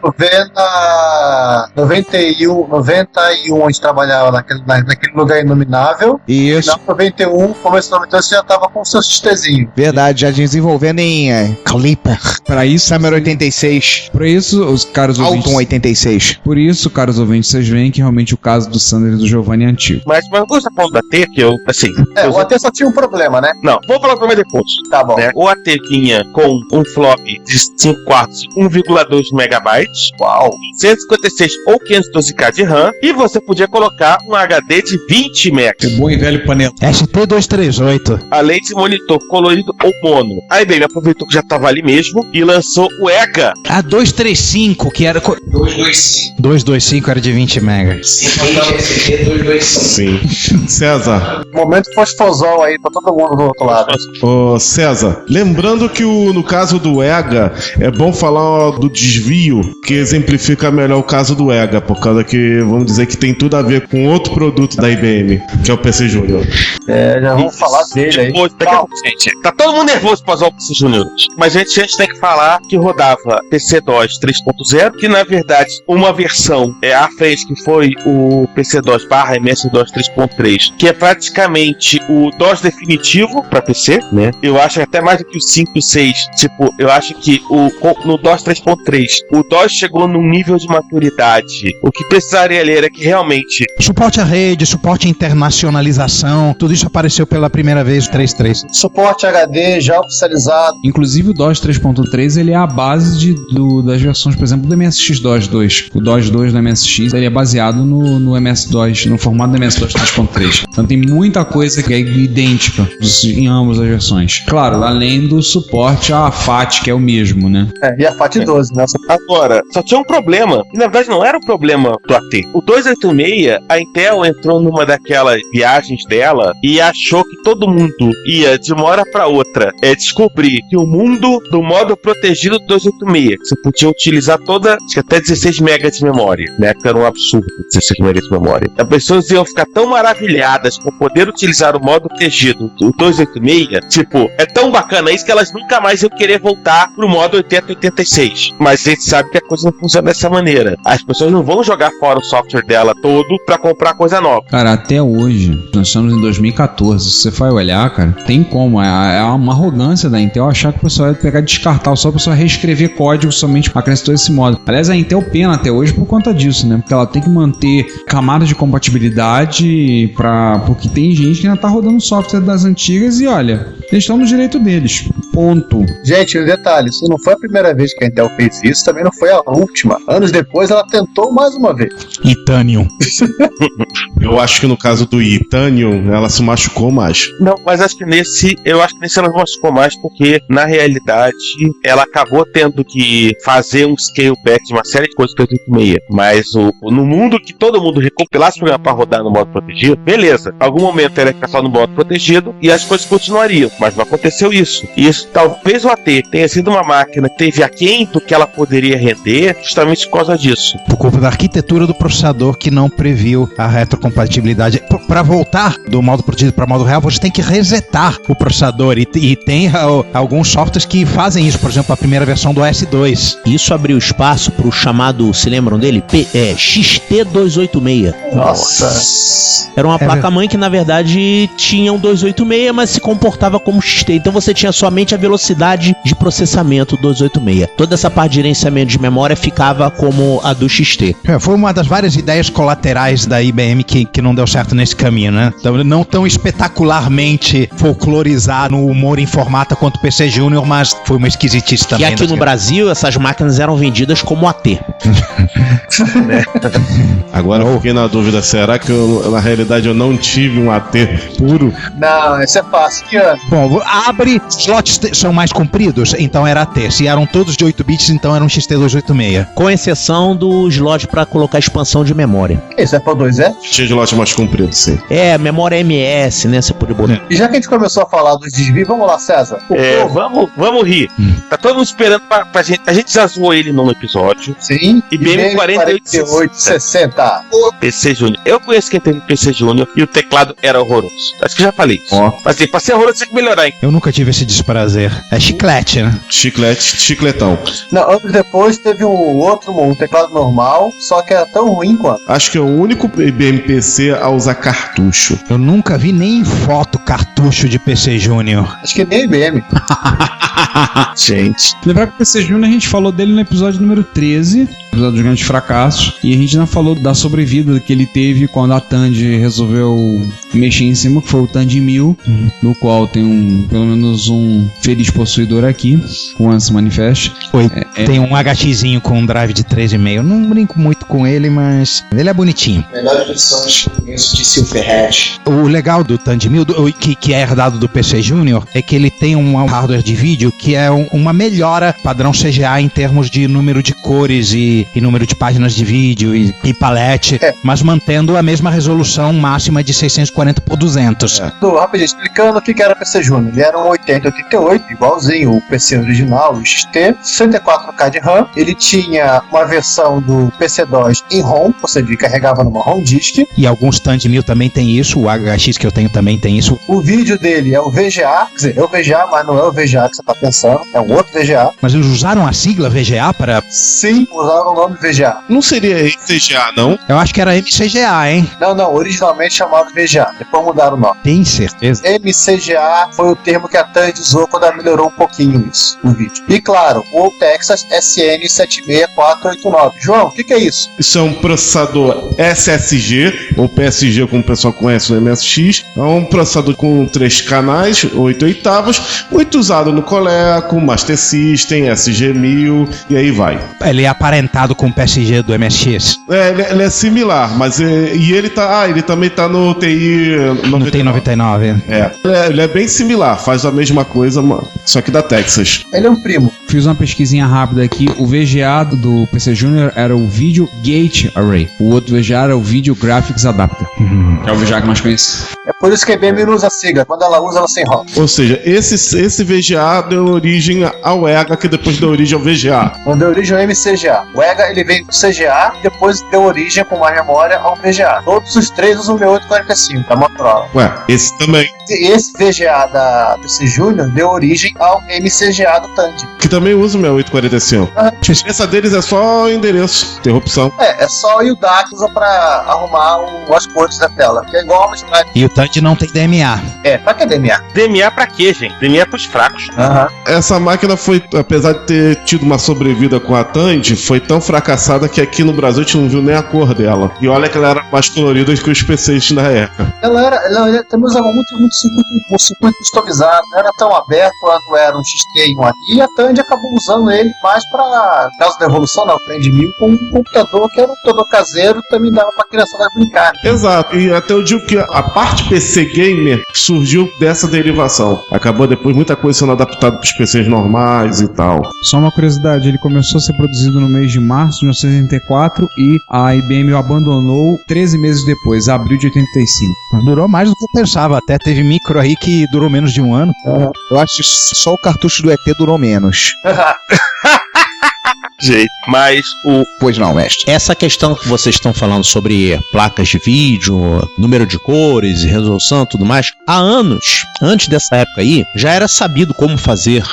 91, a gente trabalhava naquele lugar inominável. Isso. Na 91, começo de 92, você já tava com o seu XTzinho. Verdade, já desenvolvendo em Clipper. Pra isso, Summer 86. pra isso, os caras Alton 86. Por isso, caros ouvintes, vocês veem que realmente o caso do Sander e do Giovanni é antigo. Mas eu gosto da ponta da AT, que eu, assim... O AT só tinha um problema, né? Não, vou falar o problema depois. Tá bom. Né? O AT vinha com um flop de 5 quartos de 1,2 megabytes. Uau. 156 ou 512K de RAM. E você podia colocar um HD de 20 megas. O bom e velho panela. ST238. Além de monitor colorido ou mono. A IBM aproveitou que já estava ali mesmo e lançou o EGA. A 235, que era... 225. 225 era de 20 megas. Sim. César. Momento fosfosol aí pra todo mundo do outro lado. Ô, César, lembrando que no caso do EGA, é bom falar do desvio, que exemplifica melhor o caso do EGA, por causa que, vamos dizer que tem tudo a ver com outro produto da IBM, que é o PC Júnior. Já vamos falar dele aí. Daqui a pouco, gente. Tá todo mundo nervoso pra usar o PC Júnior. Mas a gente tem que falar que rodava PC-DOS 3.0, que na verdade uma versão à frente que foi o PC-DOS / MS-DOS 3.3, que é praticamente o DOS definitivo pra PC, né? Eu acho até mais do que o 5 e o 6. Tipo, eu acho que no DOS 3.3 o DOS chegou num nível de maturidade. O que precisaria ali era que realmente... Suporte à rede, suporte à internacionalização, tudo isso apareceu pela primeira vez no 3.3. Suporte HD já oficializado. Inclusive o DOS 3.3 ele é a base das versões, por exemplo, do MSX-DOS 2. O DOS 2 do MSX ele é baseado no MS-DOS, no formato do MS-DOS 3.3. Então tem muita coisa que é idêntica em ambas as versões. Claro, além do suporte à FAT, que é o mesmo, né? E a FAT12, né? Agora, só tinha um problema, e na verdade não era um problema do AT. O 286, a Intel entrou numa daquelas viagens dela e achou que todo mundo ia de uma hora pra outra descobrir que o mundo do modo protegido do 286, você podia utilizar acho que até 16 MB de memória, né? Que era um absurdo 16 MB de memória. As pessoas iam ficar tão maravilhadas com poder utilizar o modo protegido do 286, tipo, é tão bacana isso que elas nunca mais iam querer voltar pro modo 8086. Mas a gente sabe que a coisa não funciona dessa maneira. As pessoas não vão jogar fora o software dela todo pra comprar coisa nova. Cara, até hoje, nós estamos em 2014, se você vai olhar, cara, tem como, é uma arrogância da Intel achar que o pessoal vai pegar e descartar o software, o pessoal reescrever código somente acrescentou esse modo. Aliás, a Intel pena até hoje por conta disso, né? Porque ela tem que manter camadas de compatibilidade porque tem gente que ainda tá rodando software das antigas e olha, eles estão no direito deles. Ponto. Gente, um detalhe, isso não foi a primeira vez que a Intel fez isso, também não foi a última. Anos depois ela tentou mais uma vez. Itanium. Eu acho que no caso do Itanium, ela se machucou mais. Não, mas acho que nesse ela se machucou mais porque, na realidade, ela acabou tendo que fazer um scale back de uma série de coisas do 286. Mas no mundo que todo mundo recompilasse o programa para rodar no modo protegido, beleza. Em algum momento ela ia ficar só no modo protegido e as coisas continuariam. Mas não aconteceu isso. E isso, talvez o AT tenha sido uma máquina que teve aquém do que ela poderia render justamente por causa disso. Por culpa da arquitetura do processador que não previu a retrocompatibilidade. Para voltar do modo protegido para o modo real, você tem que resetar o processador. E tem alguns softwares que fazem isso. Por exemplo, a primeira versão do OS2. Isso abriu espaço para o chamado, se lembram dele? XT286. Nossa. Era uma placa-mãe que, na verdade, tinha um 286, mas se comportava como XT. Então você tinha somente a velocidade de processamento do 286. Toda essa parte de gerenciamento de memória ficava como a do XT. Foi uma das várias ideias colaterais da IBM que não deu certo nesse caminho, né? Então, não tão espetacularmente folclorizar no humor em formata quanto o PC Júnior, mas foi uma esquisitice também. E aqui no Brasil, essas máquinas eram vendidas como AT. Agora eu fiquei na dúvida, será que na realidade eu não tive um AT puro? Não, esse é fácil. Que ano? Bom, abre, slots são mais compridos, então era AT. Se eram todos de 8 bits, então era um XT286. Com exceção do slot para colocar expansão de memória. Esse é para 2E? Tinha de lote mais comprido, sim. É, memória MS, né? Você pode botar. E já que a gente começou a falar dos desvios, vamos lá, César. Vamos rir. Tá todo mundo esperando pra gente. A gente já zoou ele num episódio. Sim. IBM 4860. PC Júnior. Eu conheço quem teve PC Júnior e o teclado era horroroso. Acho que já falei isso. Mas assim, pra ser horroroso tem que melhorar, hein? Eu nunca tive esse desprazer. É chiclete, né? Chicletão. Não, anos depois teve um teclado normal, só que era tão ruim quanto. Acho que é o único IBM PC a usar cartucho. Eu nunca vi nem foto cartucho de PC Júnior. Acho que nem IBM. Gente. Lembrar que o PC Júnior a gente falou dele no episódio número 13, episódio dos grandes fracassos, e a gente não falou da sobrevida que ele teve quando a Tandy resolveu mexer em cima, que foi o Tandy 1000, no qual tem pelo menos um feliz possuidor aqui, o Anse Manifest. Tem um HXzinho com um drive de 3,5. Não brinco muito com ele, mas ele é bonitinho. Melhores versões que eu conheço de Silverhat. O legal do Tandy 1000, que é herdado do PC Júnior, é que ele tem um hardware de vídeo que é uma melhora padrão CGA em termos de número de cores e número de páginas de vídeo e palete, mas mantendo a mesma resolução máxima de 640x200. Rapidinho, explicando o que era PC Júnior. Ele era um 8088, igualzinho o PC original, o XT, 64K de RAM. Ele tinha uma versão do PC-DOS em ROM, ou seja, ele carregava numa ROM disk. E alguns Tandy 1000 também tem isso, o HX que eu tenho também tem isso. O vídeo dele é o VGA, quer dizer, é o VGA, mas não é o VGA que você tá pensando, é um outro VGA. Mas eles usaram a sigla VGA para... Sim, usaram o nome VGA. Não seria CGA, não? Eu acho que era MCGA, hein? Não, originalmente chamado VGA, depois mudaram o nome. Tem certeza? MCGA foi o termo que a Tandy usou quando ela melhorou um pouquinho isso, no vídeo. E claro, o Texas SN76489. João, o que é isso? Isso é um processador SSG, ou PSG, como o pessoal conhece no MSX. É um processador com 3 canais, 8 oitavas, muito usado no Coleco, Master System, SG-1000, e aí vai. Ele é aparentado com o PSG do MSX. Ele é similar, mas ele também tá no TI 99. No TI 99. Ele é bem similar, faz a mesma coisa, só que da Texas. Ele é um primo. Fiz uma pesquisinha rápida aqui. O VGA do PC Junior era o Video Gate Array. O outro VGA era o Video Graphics Adapter. Que é o VGA que mais conhece. É por isso que a IBM não usa a sigla. Quando ela usa, ela se enrola. Ou seja, esse VGA deu origem ao EGA, que depois deu origem ao VGA. Não deu origem ao MCGA. O EGA, ele veio do CGA, depois deu origem com mais memória ao VGA. Todos os três usam o 6845 da Motorola. Esse também. Esse VGA da PC Junior deu origem ao MCGA do Tandy. Que também usa o 6845. A diferença deles é só o endereço, interrupção. É só o DAC usa pra arrumar as cores da tela, que é igual ao Amstrad. E o Tandy não tem DMA. Pra que DMA? DMA pra quê, gente? DMA é pros fracos. Essa máquina foi, apesar de ter tido uma sobrevida com a Tandy, foi tão fracassada que aqui no Brasil a gente não viu nem a cor dela. E olha que ela era mais colorida que os PCs na época. Ela também usava muito circuito customizado, não era tão aberto quanto era um XT e um aqui. E a Tandy acabou usando ele mais pra causa da evolução, não, o Tandy 1000 com um computador que era um computador caseiro, também dava pra criançada brincar. Exato, e até eu digo que a parte PC Gamer surgiu dessa derivação. Acabou depois muita coisa sendo adaptada pros PCs normais e tal. Só uma curiosidade, ele começou a ser produzido no mês de março de 1984 e a IBM o abandonou 13 meses depois, abril de 85. Durou mais do que eu pensava, até teve micro aí que durou menos de um ano. Eu acho que só o cartucho do ET durou menos. Jeito. Mas Pois não, mestre. Essa questão que vocês estão falando sobre placas de vídeo, número de cores, resolução e tudo mais, há anos, antes dessa época aí, já era sabido como fazer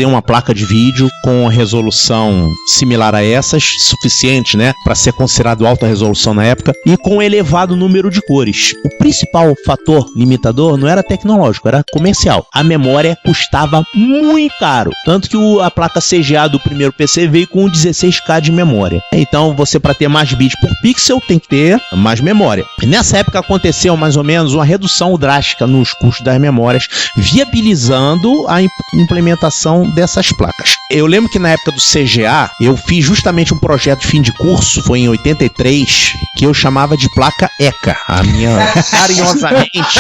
uma placa de vídeo com resolução similar a essas, suficiente, né, para ser considerado alta resolução na época, e com elevado número de cores. O principal fator limitador não era tecnológico, era comercial. A memória custava muito caro, tanto que a placa CGA do primeiro PC veio com 16K de memória. Então, você, para ter mais bits por pixel, tem que ter mais memória. E nessa época aconteceu mais ou menos uma redução drástica nos custos das memórias, viabilizando a implementação dessas placas. Eu lembro que na época do CGA, eu fiz justamente um projeto de fim de curso, foi em 83, que eu chamava de placa ECA. A minha, carinhosamente,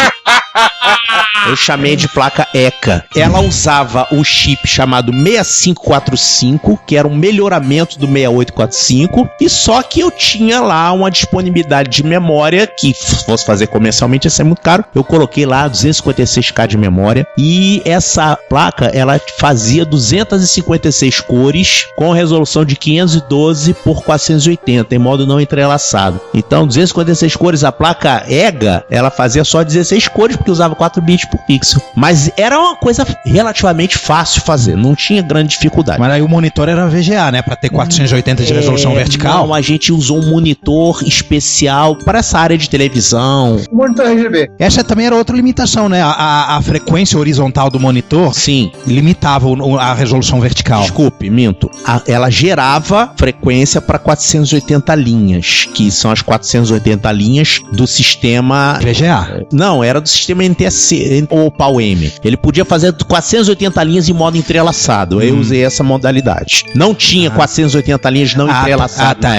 eu chamei de placa ECA. Ela usava um chip chamado 6545, que era um melhoramento do 6845, e só que eu tinha lá uma disponibilidade de memória, que se fosse fazer comercialmente ia ser muito caro, eu coloquei lá 256K de memória, e essa placa, ela fazia 256 cores, com resolução de 512 por 480, em modo não entrelaçado. Então, 256 cores, a placa EGA, ela fazia só 16 cores, porque usava 4 bits por pixel. Mas era uma coisa relativamente fácil fazer, não tinha grande dificuldade. Mas aí o monitor era VGA, né? Pra ter 480 de resolução vertical. Não, a gente usou um monitor especial para essa área de televisão. Monitor RGB. Essa também era outra limitação, né? A frequência horizontal do monitor, sim, limitava a resolução vertical. Desculpe, minto. Ela gerava frequência para 480 linhas, que são as 480 linhas do sistema VGA. Não, era do sistema NTSC ou PAL-M. Ele podia fazer 480 linhas em modo entrelaçado. Eu usei essa modalidade. Não tinha 480 linhas não entrelaçadas.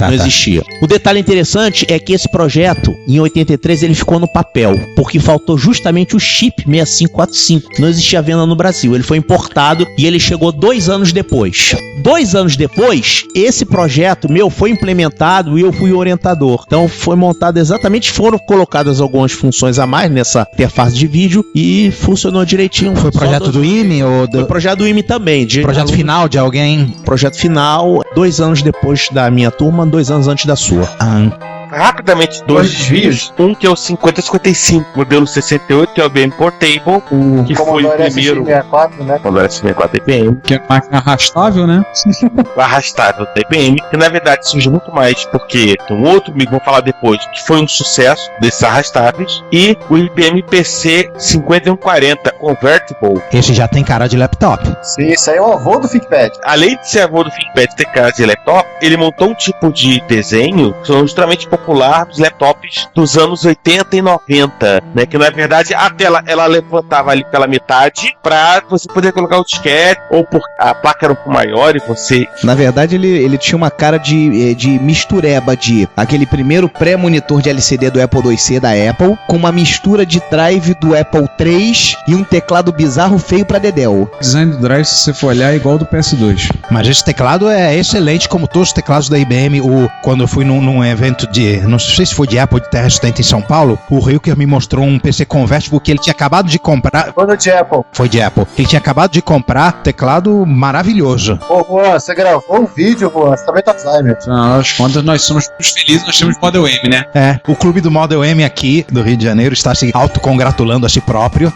Não existia. O detalhe interessante é que esse projeto, em 83, ele ficou no papel, porque faltou justamente o chip 6545. Não existia venda no Brasil. Ele foi importado e ele chegou 2 anos depois. 2 anos depois, esse projeto meu foi implementado e eu fui orientador. Então foi montado exatamente, foram colocadas algumas funções a mais nessa interface de vídeo e funcionou direitinho. Foi projeto do IME ou Foi projeto do IME também. Projeto final de alguém? Projeto final, 2 anos depois da minha turma, 2 anos antes da sua. Rapidamente, 2 desvios. Um que é o 5055, modelo 68, que é o IBM Portable, que foi o primeiro. SC64, né? Commodore SC64 da IBM. Que é máquina arrastável, né? O arrastável da IBM, que na verdade surgiu muito mais porque tem um outro amigo, vou falar depois, que foi um sucesso desses arrastáveis, e o IBM PC 5140 Convertible. Esse já tem cara de laptop. Sim, isso aí é o avô do ThinkPad. Além de ser avô do ThinkPad e ter cara de laptop, ele montou um tipo de desenho que são extremamente popular dos laptops dos anos 80 e 90, né? Que na verdade a tela ela levantava ali pela metade pra você poder colocar o disquete, ou a placa era um pouco maior e você... Na verdade ele tinha uma cara de mistureba de aquele primeiro pré-monitor de LCD do Apple IIc da Apple, com uma mistura de drive do Apple III e um teclado bizarro feio pra dedéu. O design do drive, se você for olhar, é igual ao do PS2. Mas esse teclado é excelente, como todos os teclados da IBM. Quando eu fui num evento não sei se foi de Apple, de Terra Estante em São Paulo, o Hilker me mostrou um PC Convertible que ele tinha acabado de comprar. Foi de Apple. Foi de Apple. Ele tinha acabado de comprar, teclado maravilhoso. Ô, Juan, você gravou um vídeo, Juan, você também tá Alzheimer. Afinal das contas, nós somos felizes, nós temos Model M, né? É, o clube do Model M aqui, do Rio de Janeiro, está se autocongratulando a si próprio.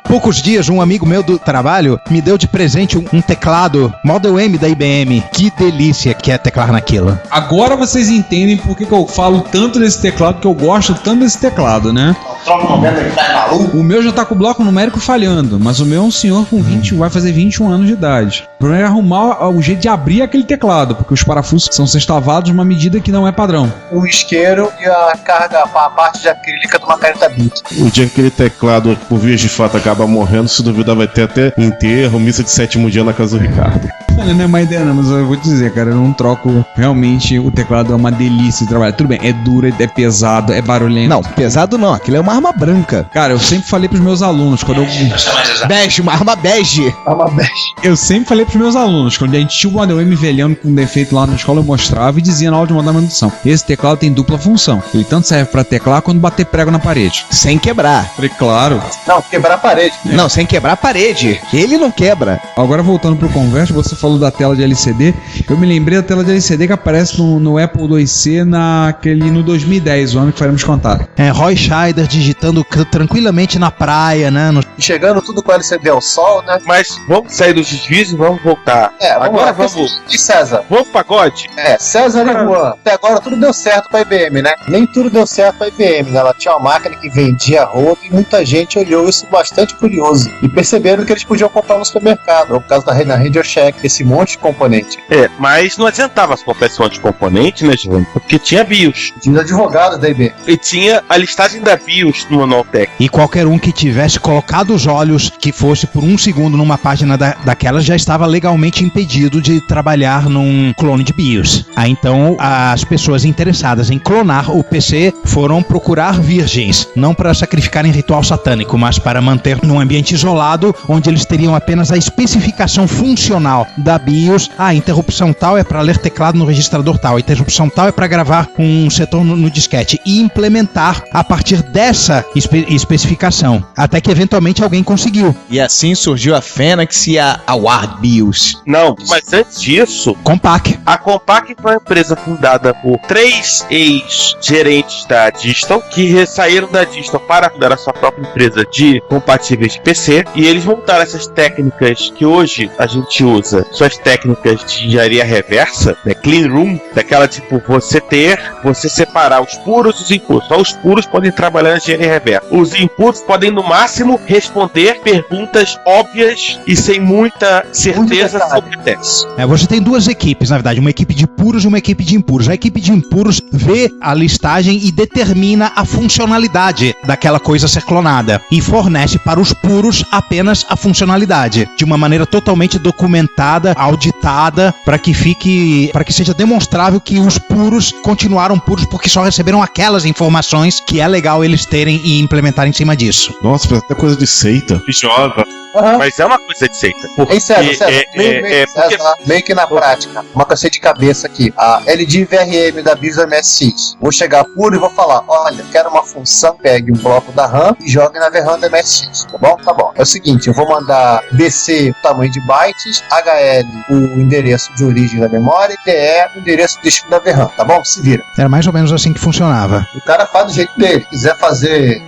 Poucos dias, um amigo meu do trabalho me deu de presente um teclado Model M da IBM. Que delícia que é teclar naquilo. Agora vocês entendem por que eu falo tanto desse teclado, que eu gosto tanto desse teclado, né? O meu já tá com o bloco numérico falhando, mas o meu é um senhor com 20, vai fazer 21 anos de idade. O problema é arrumar o jeito de abrir aquele teclado, porque os parafusos são sextavados numa medida que não é padrão. O isqueiro e a carga, a parte de acrílica de uma caneta Bic. O dia que aquele teclado, por vias de fato, acaba morrendo, se duvidar vai ter até enterro, missa de 7º dia na casa do Ricardo. Não é má ideia não, mas eu vou te dizer, cara, eu não troco. Realmente o teclado é uma delícia de trabalhar. Tudo bem, é duro, é pesado, é barulhento. Não, pesado não, aquilo é uma arma branca. Cara, eu sempre falei pros meus alunos, quando eu... Bege, uma arma bege. Arma bege. Eu sempre falei pros meus alunos, quando a gente tinha o Model M velhando com defeito lá na escola, eu mostrava e dizia na aula de manutenção: esse teclado tem dupla função. Ele tanto serve pra teclar quanto bater prego na parede. Sem quebrar. Falei, claro. Não, quebrar a parede. Não, sem quebrar a parede. Ele não quebra. Agora voltando pro Convert, você falou da tela de LCD. Eu me lembrei da tela de LCD que aparece no Apple IIc no 2010, o ano que faremos contato. É, Roy Scheider digitando tranquilamente na praia, né? Chegando tudo com LCD ao sol, né? Mas vamos sair dos desvios e vamos voltar. Agora lá, vamos. E César? Vamos pro pagode? César e Juan. Até agora tudo deu certo pra IBM, né? Nem tudo deu certo pra IBM, né? Ela tinha uma máquina que vendia roupa e muita gente olhou isso bastante curioso e perceberam que eles podiam comprar no supermercado, por causa da Radio Shack, esse monte de componente. Mas não adiantava se comprar esse monte de componente, né, Giovanni? Porque tinha BIOS. Tinha advogados da IBM. E tinha a listagem da BIOS no manual técnico. E qualquer um que tivesse colocado os olhos, que fosse por um segundo numa página daquelas, já estava legalmente impedido de trabalhar num clone de BIOS. Aí então as pessoas interessadas em clonar o PC foram procurar virgens, não para sacrificar em ritual satânico, mas para manter num ambiente isolado, onde eles teriam apenas a especificação funcional da BIOS. A interrupção tal é para ler teclado no registrador tal, a interrupção tal é para gravar um setor no disquete, e implementar a partir dessa especificação, até que eventualmente alguém conseguiu. E assim surgiu a Phoenix e a Ward BIOS. Não, mas antes disso, Compaq. a Compaq foi uma empresa fundada por 3 ex-gerentes da Distal, que saíram da Distal para fundar a sua própria empresa de compatíveis de PC, e eles montaram essas técnicas que hoje a gente usa, suas técnicas de engenharia reversa, né, clean room, daquela tipo, você separar os puros e os impuros. Só os puros podem trabalhar na engenharia reversa. Os impuros podem, no máximo, responder perguntas óbvias e sem muita certeza sobre o teste. Você tem duas equipes, na verdade, uma equipe de puros e uma equipe de impuros. A equipe de impuros vê a listagem e determina a funcionalidade daquela coisa ser clonada, e fornece para os puros apenas a funcionalidade, de uma maneira totalmente documentada, auditada, para que seja demonstrável que os puros continuaram puros porque só receberam aquelas informações que é legal eles terem e implementar em cima disso. Nossa, parece até coisa de seita. Joga. Mas é uma coisa de seita. Porque meio que na prática, uma coisa de cabeça aqui. A LD VRM da BIOS MSX. Vou chegar puro e vou falar: olha, quero uma função, pegue um bloco da RAM e jogue na VRAM da MSX. Tá bom? Tá bom. É o seguinte, eu vou mandar BC o tamanho de bytes, HL o endereço de origem da memória e DE o endereço de destino da VRAM. Tá bom? Se vira. Era mais ou menos assim que funcionava. O cara faz do jeito dele. Se quiser fazer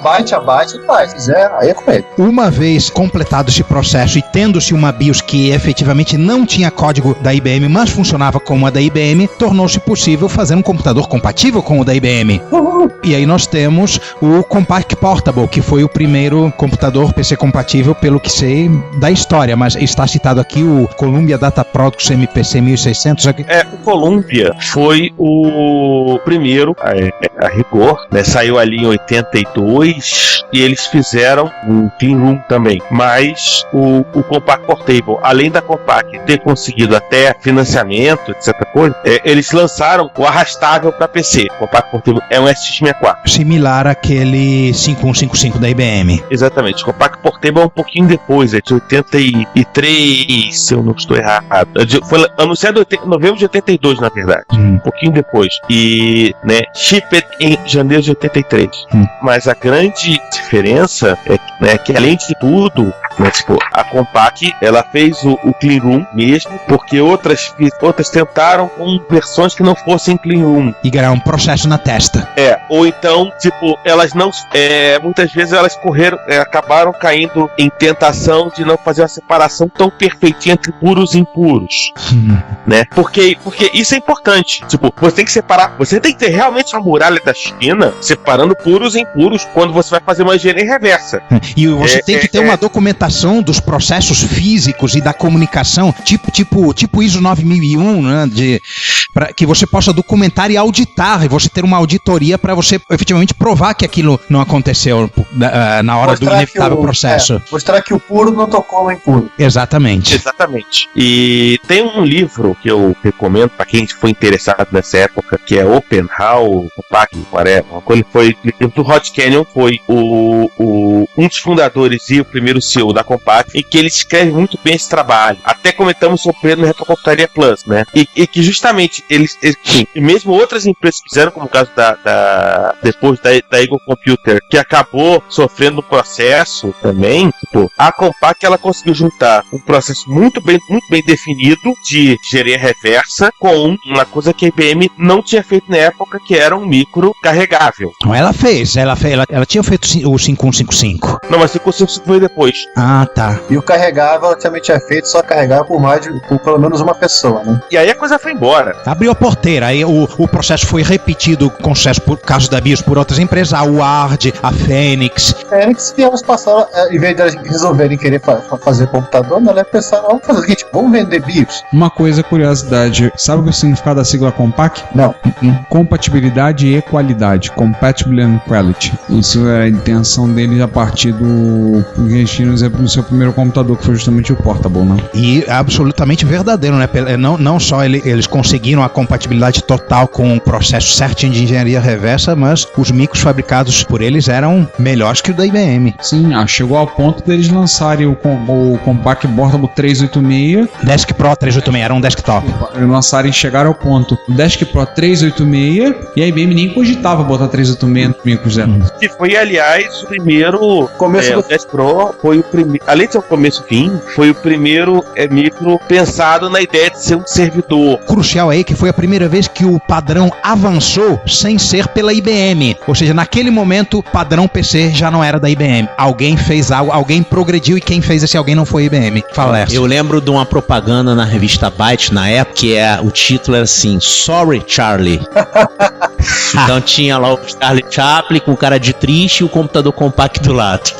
byte a byte, ele faz. Se quiser, aí é com ele. Uma vez completado esse processo e tendo-se uma BIOS que efetivamente não tinha código da IBM, mas funcionava como a da IBM, tornou-se possível fazer um computador compatível com o da IBM. E aí nós temos o Compaq Portable, que foi o primeiro computador PC compatível, pelo que sei, da história, mas está citado aqui o Columbia Data Products MPC 1600. O Columbia foi o primeiro, a rigor, né? Saiu ali em 82 e eles fizeram um clean room também, mas o Compaq Portable, além da Compaq ter conseguido até financiamento, etc. coisa, eles lançaram o arrastável para PC. O Compaq Portable é um SX64. Similar àquele 5155 da IBM. Exatamente. O Compaq Portable é um pouquinho depois, é de 83, se eu não estou errado. Foi anunciado em novembro de 82, na verdade. Um pouquinho depois. E, né, shipped em janeiro de 83. Mas a grande diferença é que, além de tudo, né, tipo, a Compaq, ela fez o Clean Room mesmo, porque outras tentaram com versões que não fossem Clean Room. E ganhar um processo na testa. Ou então, tipo, elas não... muitas vezes elas acabaram caindo em tentação de não fazer uma separação tão perfeitinha entre puros e impuros. Né? Porque isso é importante. Tipo, você tem que separar... Você tem que ter realmente uma muralha da China separando puros e impuros quando você vai fazer uma engenharia reversa. E você tem que ter uma documentação dos processos físicos e da comunicação, tipo ISO 9001, né, para que você possa documentar e auditar, e você ter uma auditoria para você efetivamente provar que aquilo não aconteceu na hora do inevitável processo. Mostrar que o puro não tocou no impuro. Exatamente. E tem um livro que eu recomendo para quem for interessado nessa época, que é Open How, Compaq, whatever. Quando foi do Rod Canyon, foi um dos fundadores e o primeiro CEO da Compaq, e que ele escreve muito bem esse trabalho. Até comentamos sobre ele no Retrocomputaria Plus, né? E que justamente eles mesmo outras empresas fizeram, como o caso depois da Eagle Computer, que acabou sofrendo um processo também, tipo, a Compaq, ela conseguiu juntar um processo muito bem definido de engenharia reversa com uma coisa que a IBM não tinha feito na época, que era um micro carregável. Ela tinha feito o 5155. Não, mas o 5155 veio depois. Ah, tá. E o carregável ela também tinha feito, só carregar por pelo menos uma pessoa, né? E aí a coisa foi embora. Abriu a porteira, aí o processo foi repetido com sucesso por caso da BIOS por outras empresas, a Ward, a Phoenix. Que elas passaram, em vez de elas resolverem querer fazer computador, elas pensaram, vamos fazer o seguinte, vamos vender BIOS. Uma coisa, curiosidade, sabe o significado da sigla Compaq? Não. Compatibilidade e qualidade. Compatible and Quality. Isso é a intenção deles a partir do Genshino no seu primeiro computador, que foi justamente o Portable, né? E absolutamente verdadeiro, né? Não só eles conseguiram conseguiram a compatibilidade total com o processo certinho de engenharia reversa, mas os micros fabricados por eles eram melhores que o da IBM. Sim, chegou ao ponto deles lançarem o Compaq Portable 386. Desk Pro 386 era um desktop. Chegaram ao ponto do Desk Pro 386 e a IBM nem cogitava botar 386 no micros dela. Que foi, aliás, o primeiro começo do Desk Pro, foi o primeiro, além de ser o começo fim, foi o primeiro micro pensado na ideia de ser um servidor. Crucial aí que foi a primeira vez que o padrão avançou sem ser pela IBM. Ou seja, naquele momento, o padrão PC já não era da IBM. Alguém fez algo, alguém progrediu e quem fez esse alguém não foi a IBM. Fala, Lércio. Eu lembro de uma propaganda na revista Byte, na época, que o título era assim, Sorry, Charlie. Então tinha lá o Charlie Chaplin com cara de triste e o computador Compaq do lado.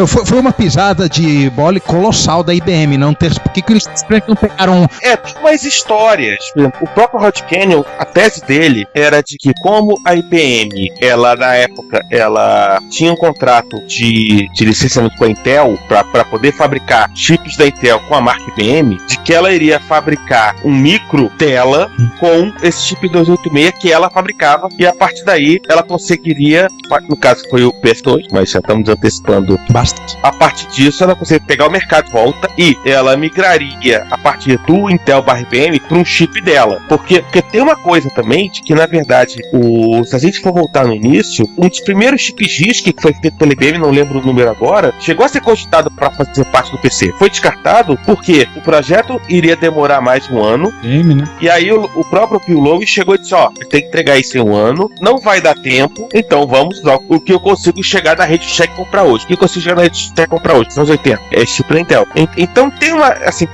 Foi uma pisada de bola colossal da IBM, não ter... Por que eles não pegaram... Tem mais histórias. Por exemplo, o próprio Rod Canyon, a tese dele era de que como a IBM, ela na época, ela tinha um contrato de licenciamento com a Intel para poder fabricar chips da Intel com a marca IBM, de que ela iria fabricar um micro dela com esse chip 286 que ela fabricava, e a partir daí ela conseguiria, no caso foi o PS2, mas já estamos antecipando bastante. A partir disso ela conseguiria pegar o mercado de volta e ela migraria a partir do Intel /IBM para um chip dela. Porque tem uma coisa também de que, na verdade, se a gente for voltar no início, um dos primeiros chips RISC que foi feito pela IBM, não lembro o número agora, chegou a ser cogitado para fazer parte do PC. Foi descartado porque o projeto iria demorar mais de um ano. E aí o próprio Phil Lowe chegou e disse, tem que entregar isso em um ano, não vai dar tempo, então vamos usar o que eu consigo chegar na rede check comprar hoje. O que eu consigo chegar na rede check comprar hoje? São os 80. É chip da Intel. Então tem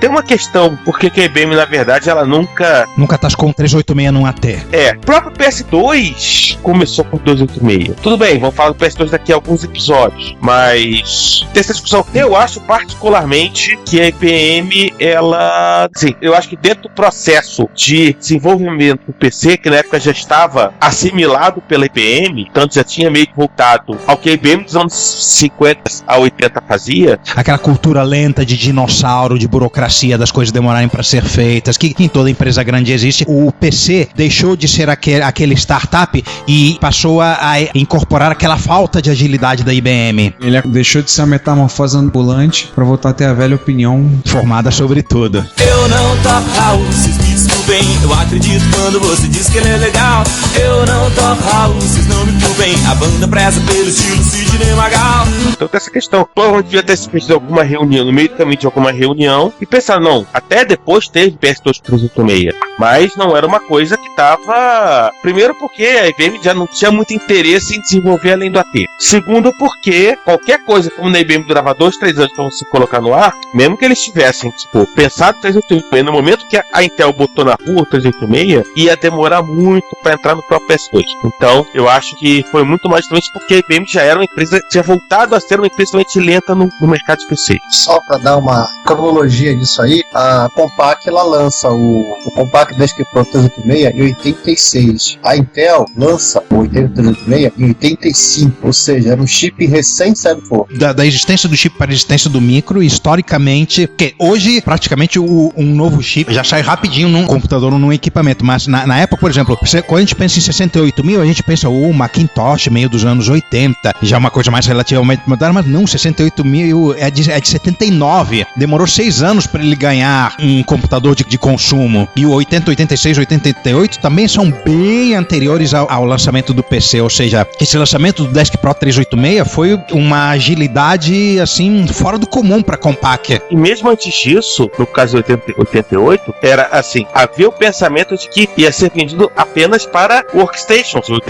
uma questão, porque a IBM, na verdade, ela nunca tascou um 386 num AT. O próprio PS2 começou com 286. Tudo bem, vamos falar do PS2 daqui a alguns episódios, mas tem essa discussão. Eu acho particularmente que a IBM, ela... Sim, eu acho que dentro do processo de desenvolvimento do PC, que na época já estava assimilado pela IBM, tanto já tinha meio que voltado ao que a IBM dos anos 50 a 80 fazia. Aquela cultura lenta de dinossauro, de burocracia, das coisas demorarem para ser feitas, que em toda empresa grande existe. O PC deixou de ser aquele startup e passou a incorporar aquela falta de agilidade da IBM. Ele deixou de ser uma metamorfose ambulante para voltar a ter a velha opinião formada sobre tudo. Eu não toco Raul, vocês me desculpem. Eu acredito quando você diz que ele é legal. Eu não toco Raul, vocês não me culpem. A banda preza pelo estilo Sidney Magal. Então tem essa questão. Provavelmente devia ter se feito alguma reunião, no meio do caminho de alguma reunião, e pensar, não, até depois teve PS2 386. Mas não era uma coisa que estava... Primeiro porque a IBM já não tinha muito interesse em desenvolver além do AT. Segundo porque qualquer coisa, como na IBM durava 2-3 anos para você colocar no ar, mesmo que eles tivessem, pensado 386, no momento que a Intel botou na rua o 386, ia demorar muito para entrar no próprio PS2. Então, eu acho que foi muito mais justamente porque a IBM já era uma empresa, tinha voltado a ser uma empresa extremamente lenta no mercado de PC. Só para dar uma cronologia disso aí, a Compaq, ela lança o Compaq Desk Pro 386 em 86. A Intel lança o 386 em 85, ou seja, era um chip recém-saído do forno. Da existência do chip para a existência do micro, historicamente, porque hoje, praticamente, um novo chip já sai rapidinho num computador ou num equipamento, mas na época, por exemplo, quando a gente pensa em 68.000, a gente pensa, Macintosh, meio dos anos 80, já uma coisa mais relativamente moderna, mas não, 68.000 é de 79. Demorou 6 anos para ele ganhar um computador de consumo. E o 80, 86, 88 também são bem anteriores ao lançamento do PC, ou seja, esse lançamento do Desk Pro 386 foi uma agilidade, assim, fora do comum para Compaq. E mesmo antes disso, no caso do 88, era assim, havia o pensamento de que ia ser vendido apenas para workstations. O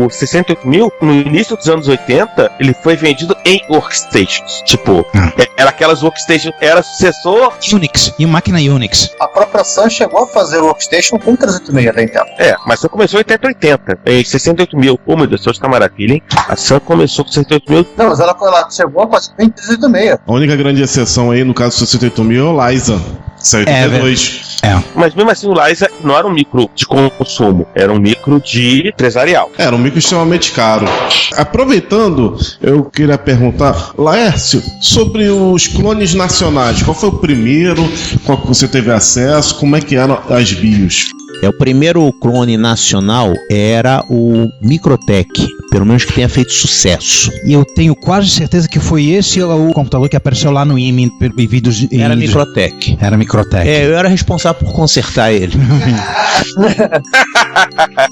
68.000, no início dos anos 80, ele foi vendido em workstations. Era aquelas workstations, era sucessor Unix, e máquina Unix. A própria Sun chegou a fazer o workstation com 386 da Intel. Mas só começou em 80. Em 68.000. Meu Deus, hoje tá maravilha, hein? A Sun começou com 68.000. Não, mas ela chegou a partir em 386. A única grande exceção aí, no caso do 68.000, é o Liza. Isso é 82. Mas mesmo assim o Laser não era um micro de consumo, era um micro de empresarial. Era um micro extremamente caro. Aproveitando, eu queria perguntar, Laércio, sobre os clones nacionais. Qual foi o primeiro? Qual que você teve acesso? Como é que eram as BIOS? O primeiro clone nacional era o Microtech, pelo menos que tenha feito sucesso. E eu tenho quase certeza que foi esse o computador que apareceu lá no IME em vídeos. Era Microtech. Era Microtech. Eu era responsável por consertar ele.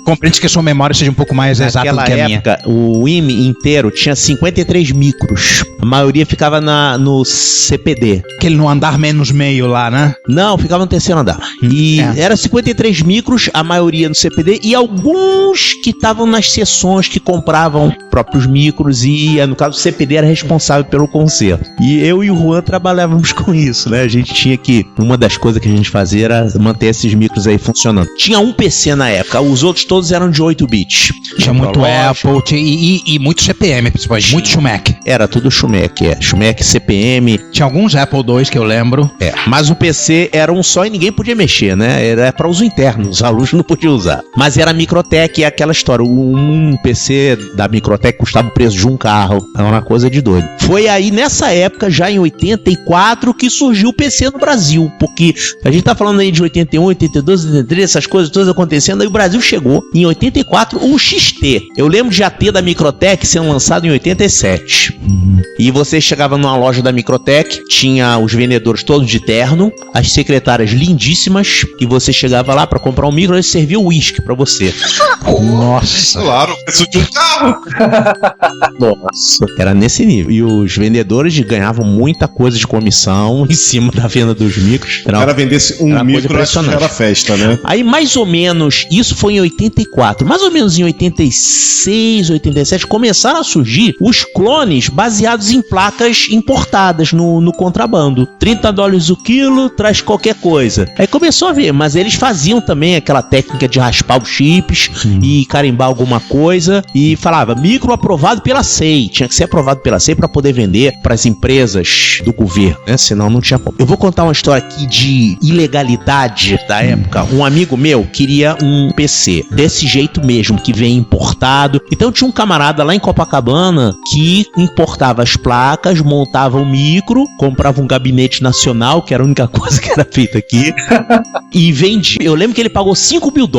Compreende que a sua memória seja um pouco mais exata do que a minha. Naquela época, o IME inteiro tinha 53 micros. A maioria ficava no CPD. Aquele no andar menos meio lá, né? Não, ficava no terceiro andar. E era 53 micros, a maioria no CPD, e alguns que estavam nas seções que compravam próprios micros, e no caso o CPD era responsável pelo conserto. E eu e o Juan trabalhávamos com isso, né? A gente tinha que, uma das coisas que a gente fazia era manter esses micros aí funcionando. Tinha um PC na época, os outros todos eram de 8 bits. Tinha muito Apple e muito CPM, principalmente, muito Schumach. Era tudo Schumach, Schumach, CPM. Tinha alguns Apple II que eu lembro. Mas o PC era um só e ninguém podia mexer, né? Era para uso interno, os alunos não podiam usar. Mas era Microtech, é aquela história. Um PC da Microtech custava o preço de um carro. Era uma coisa de doido. Foi aí nessa época, já em 84, que surgiu o PC no Brasil. Porque a gente tá falando aí de 81, 82, 83, essas coisas todas acontecendo. Aí o Brasil chegou em 84, o XT. Eu lembro de AT da Microtech sendo lançado em 87. E você chegava numa loja da Microtech, tinha os vendedores todos de terno, as secretárias lindíssimas, e você chegava lá pra comprar um micro, eles serviam uísque pra você. Nossa. Claro, preço de um carro. Nossa. Era nesse nível. E os vendedores ganhavam muita coisa de comissão em cima da venda dos micros. O cara vendesse um micro, era festa, né? Aí mais ou menos, isso foi em 84, mais ou menos em 86, 87, começaram a surgir os clones baseados em placas importadas no contrabando. $30 o quilo, traz qualquer coisa. Aí começou a ver, mas eles faziam também aquela técnica de raspar os chips e carimbar alguma coisa e falava, micro aprovado pela SEI. Tinha que ser aprovado pela SEI para poder vender para as empresas do governo, né? Senão não tinha como. Eu vou contar uma história aqui de ilegalidade da época. Um amigo meu queria um PC desse jeito mesmo, que vem importado. Então tinha um camarada lá em Copacabana que importava as placas, montava o micro, comprava um gabinete nacional, que era a única coisa que era feita aqui, e vendia. Eu lembro que ele pagou $5 mil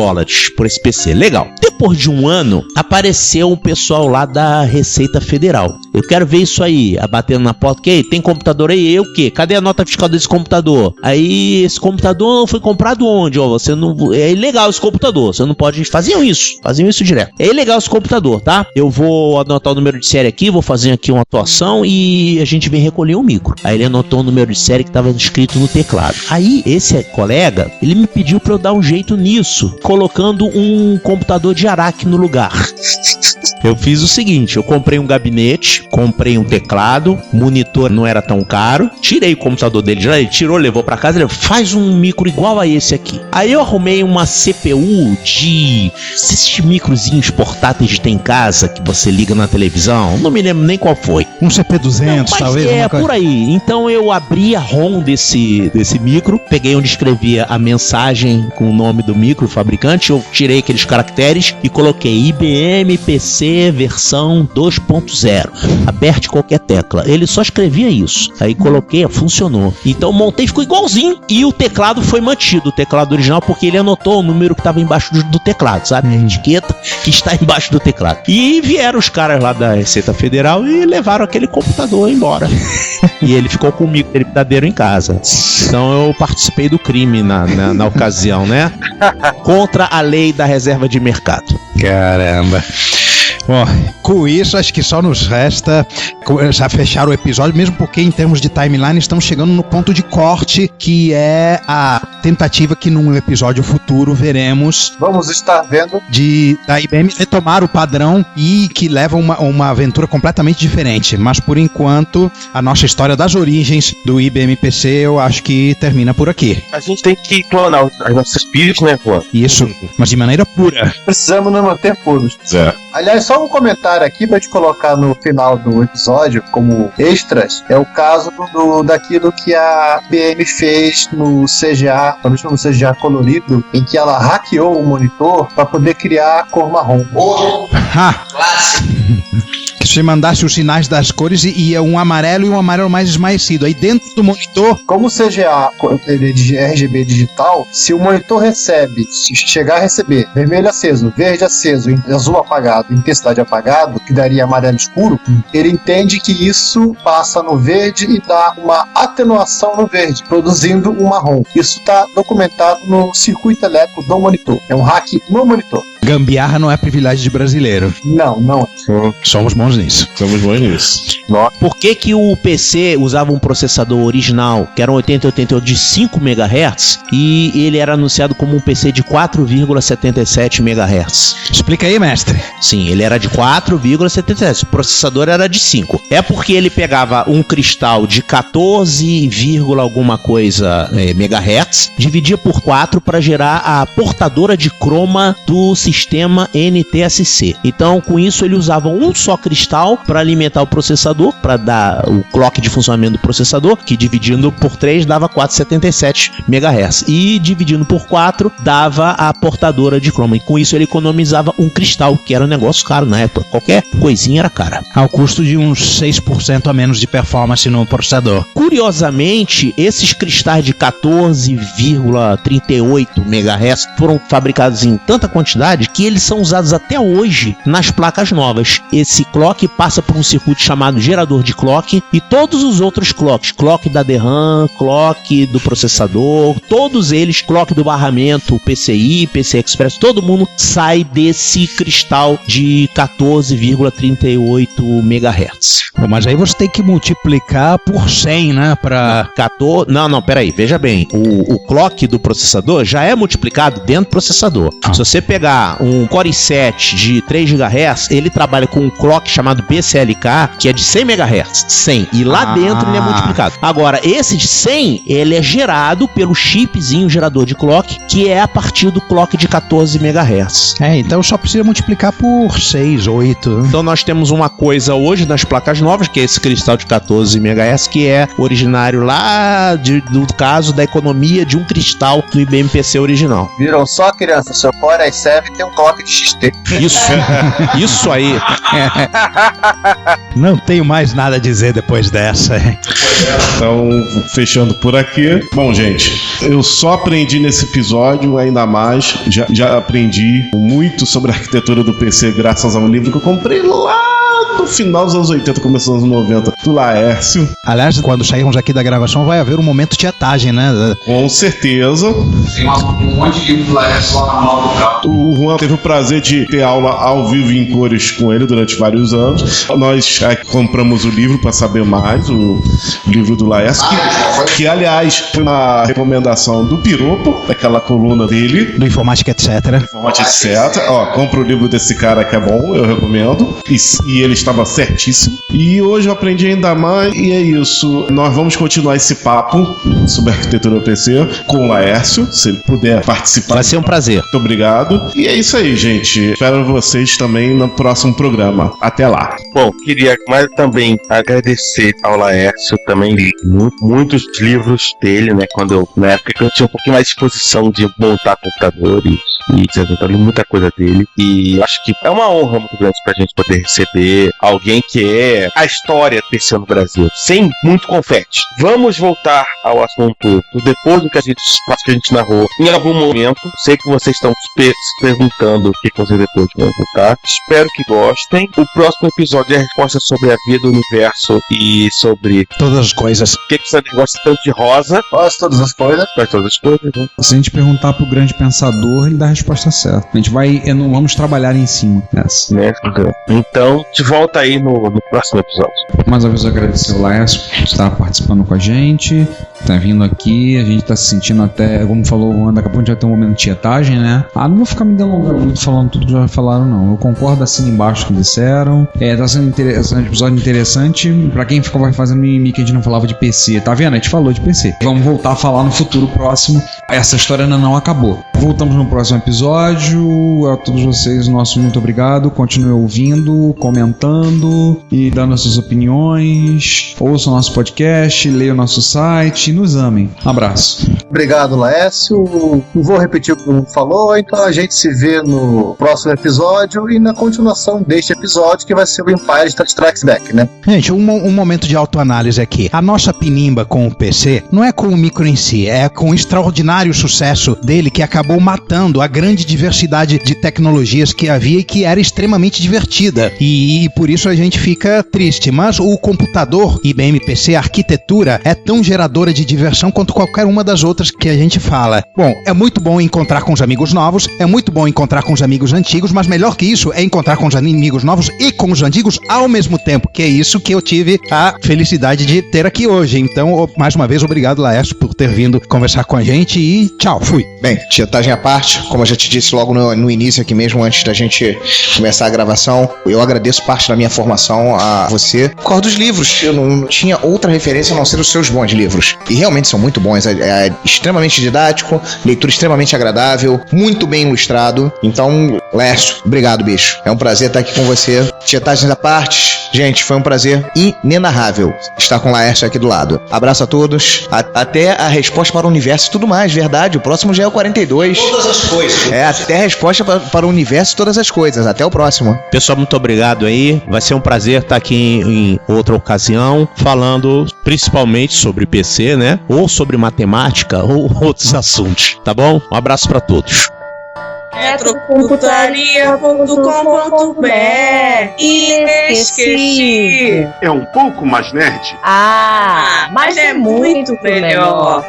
por esse PC. Legal. Depois de um ano, apareceu um pessoal lá da Receita Federal. Eu quero ver isso aí, batendo na porta. Que tem computador aí? Eu o quê? Cadê a nota fiscal desse computador? Aí, esse computador foi comprado onde? Ó, você não... É ilegal esse computador. Você não pode... Faziam isso direto. É ilegal esse computador, tá? Eu vou anotar o número de série aqui, vou fazer aqui uma atuação e a gente vem recolher um micro. Aí ele anotou o número de série que estava escrito no teclado. Aí, esse colega, ele me pediu pra eu dar um jeito nisso, colocando um computador de Araque no lugar. Eu fiz o seguinte, eu comprei um gabinete, comprei um teclado, monitor não era tão caro, tirei o computador dele de lá, ele tirou, levou pra casa, ele faz um micro igual a esse aqui. Aí eu arrumei uma CPU de esses microzinhos portáteis de ter em casa, que você liga na televisão, não me lembro nem qual foi. Um CP200, talvez? Por aí. Então eu abri a ROM desse micro, peguei onde escrevia a mensagem com o nome do micro, fabricante, eu tirei aqueles caracteres e coloquei IBM PC versão 2.0. Aperte qualquer tecla. Ele só escrevia isso. Aí coloquei, funcionou. Então montei, ficou igualzinho. E o teclado foi mantido, o teclado original, porque ele anotou o número que estava embaixo do teclado, sabe? A etiqueta que está embaixo do teclado. E vieram os caras lá da Receita Federal e levaram aquele computador embora. E ele ficou com o micro verdadeiro em casa. Então eu participei do crime na ocasião, né? Contra a lei da reserva de mercado. Caramba. Bom, com isso, acho que só nos resta já fechar o episódio, mesmo porque em termos de timeline estamos chegando no ponto de corte, que é a tentativa que num episódio futuro veremos. Vamos estar vendo da IBM retomar o padrão e que leva uma aventura completamente diferente. Mas por enquanto, a nossa história das origens do IBM PC, eu acho que termina por aqui. A gente tem que clonar as nossas pilhas, né, Juan? Isso, mas de maneira pura. Precisamos nos manter puros. Aliás, só um comentário aqui pra gente colocar no final do episódio, como extras, é o caso daquilo que a IBM fez no CGA, no CGA colorido, em que ela hackeou o monitor para poder criar a cor marrom. Que você mandasse os sinais das cores e ia um amarelo e um amarelo mais esmaecido. Aí dentro do monitor... Como o CGA ele é de RGB digital, se o monitor chegar a receber vermelho aceso, verde aceso, azul apagado, intensidade apagado, que daria amarelo escuro, ele entende que isso passa no verde e dá uma atenuação no verde, produzindo um marrom. Isso está documentado no circuito elétrico do monitor. É um hack no monitor. Gambiarra não é privilégio de brasileiro. Não. Somos bons nisso. Por que o PC usava um processador original, que era um 8088 de 5 MHz, e ele era anunciado como um PC de 4,77 MHz? Explica aí, mestre. Sim, ele era de 4,77. O processador era de 5. É porque ele pegava um cristal de 14, alguma coisa MHz, dividia por 4 para gerar a portadora de croma do sistema NTSC. Então, com isso, ele usava um só cristal para alimentar o processador, para dar o clock de funcionamento do processador, que dividindo por 3 dava 4,77 MHz. E dividindo por 4 dava a portadora de croma. E com isso ele economizava um cristal, que era um negócio caro na época. Qualquer coisinha era cara. Ao custo de uns 6% a menos de performance no processador. Curiosamente, esses cristais de 14,38 MHz foram fabricados em tanta quantidade que eles são usados até hoje nas placas novas. Esse clock passa por um circuito chamado gerador de clock e todos os outros clocks, clock da DRAM, clock do processador, todos eles, clock do barramento, PCI, PCI Express, todo mundo sai desse cristal de 14,38 MHz. Bom, mas aí você tem que multiplicar por 100, né? Pra... Não, peraí, veja bem. O clock do processador já é multiplicado dentro do processador. Se você pegar um Core i7 de 3 GHz, ele trabalha com um clock chamado BCLK, que é de 100 MHz. 100. E lá dentro ele é multiplicado. Agora, esse de 100, ele é gerado pelo chipzinho gerador de clock, que é a partir do clock de 14 MHz. Então só precisa multiplicar por 6, 8. Então nós temos uma coisa hoje nas placas novas, que é esse cristal de 14 MHz, que é originário lá do caso da economia de um cristal no IBM PC original. Viram só, criança? Seu Core i7 tem um clock de XT. Isso aí. Não tenho mais nada a dizer depois dessa. Então, fechando por aqui. Bom, gente, eu só aprendi nesse episódio, ainda mais. Já aprendi muito sobre a arquitetura do PC graças a um livro que eu comprei lá no final dos anos 80, começo dos anos 90, do Laércio. Aliás, quando sairmos aqui da gravação, vai haver um momento de tietagem, né? Com certeza. Tem um monte de livro do Laércio lá na mão do carro. O Juan teve o prazer de ter aula ao vivo em cores com ele durante vários anos. Nós compramos o livro para saber mais, o livro do Laércio, que aliás foi uma recomendação do Piropo, daquela coluna dele. Do Informática Etc. Ó, compra o livro desse cara que é bom, eu recomendo. E ele estava certíssimo. E hoje eu aprendi ainda mais, e é isso. Nós vamos continuar esse papo sobre arquitetura PC com o Laércio, se ele puder participar. Vai ser um prazer. Muito obrigado. E é isso aí, gente. Espero vocês também no próximo programa. Até lá. Bom, queria mais também agradecer ao Laércio. Também li muitos livros dele, né? Na época que eu tinha um pouquinho mais de disposição de montar computadores e etc. Eu li muita coisa dele. E acho que é uma honra muito grande pra gente poder receber alguém que é a história do PC no Brasil, sem muito confete. Vamos voltar ao assunto depois do que a gente narrou em algum momento. Sei que vocês estão se perguntando o que fazer depois de voltar. Espero que gostem. O próximo episódio é a resposta sobre a vida, o universo e sobre todas as coisas. O que você gosta tanto de rosa? Quase todas as coisas. Quase todas as coisas, né? Se a gente perguntar pro grande pensador, ele dá a resposta certa. A gente não vamos trabalhar em cima dessa. Então, te volta aí no próximo episódio. Mais uma vez eu agradecer o Laércio por estar participando com a gente, tá vindo aqui, a gente tá se sentindo até, como falou o Juan, daqui a pouco a gente vai ter um momento de tietagem, né? Não vou ficar me delongando muito falando tudo que já falaram, não. Eu concordo assim embaixo que disseram. Tá sendo um episódio interessante. Pra quem ficava fazendo mimimi que a gente não falava de PC, tá vendo? A gente falou de PC. Vamos voltar a falar no futuro próximo. Essa história ainda não acabou. Voltamos no próximo episódio. A todos vocês, nosso muito obrigado. Continue ouvindo, comentando e dando suas opiniões. Ouçam nosso podcast, leiam nosso site e nos amem. Um abraço. Obrigado, Laércio. Não vou repetir o que o falou, então a gente se vê no próximo episódio e na continuação deste episódio, que vai ser o Empire Strikes Back, né? Gente, um momento de autoanálise aqui. A nossa pinimba com o PC não é com o micro em si, é com o extraordinário sucesso dele, que acabou matando a grande diversidade de tecnologias que havia e que era extremamente divertida. E por isso a gente fica triste. Mas o computador IBM PC, a arquitetura, é tão geradora de diversão quanto qualquer uma das outras que a gente fala. Bom, é muito bom encontrar com os amigos novos, é muito bom encontrar com os amigos antigos, mas melhor que isso é encontrar com os amigos novos e com os antigos ao mesmo tempo, que é isso que eu tive a felicidade de ter aqui hoje. Então, mais uma vez, obrigado, Laércio, por ter vindo conversar com a gente e tchau, fui. Bem, tietagem à parte, como eu já te disse logo no início aqui mesmo, antes da gente começar a gravação, eu agradeço parte da minha formação a você por causa dos livros. Eu não tinha outra referência a não ser os seus bons livros. E realmente são muito bons, é extremamente didático, leitura extremamente agradável, muito bem ilustrado. Então, Laércio, obrigado, bicho. É um prazer estar aqui com você. Tietagens à parte, gente, foi um prazer inenarrável estar com o Laércio aqui do lado. Abraço a todos, até a resposta para o universo e tudo mais, verdade. O próximo já é o 42. Todas as coisas. É, até a resposta para o universo e todas as coisas. Até o próximo. Pessoal, muito obrigado aí. Vai ser um prazer estar aqui em outra ocasião, falando principalmente sobre PC, né? Ou sobre matemática, ou outros assuntos, tá bom? Um abraço para todos. Retrocomputaria.com.br Inesquecível. É um pouco mais nerd? Mas é muito melhor.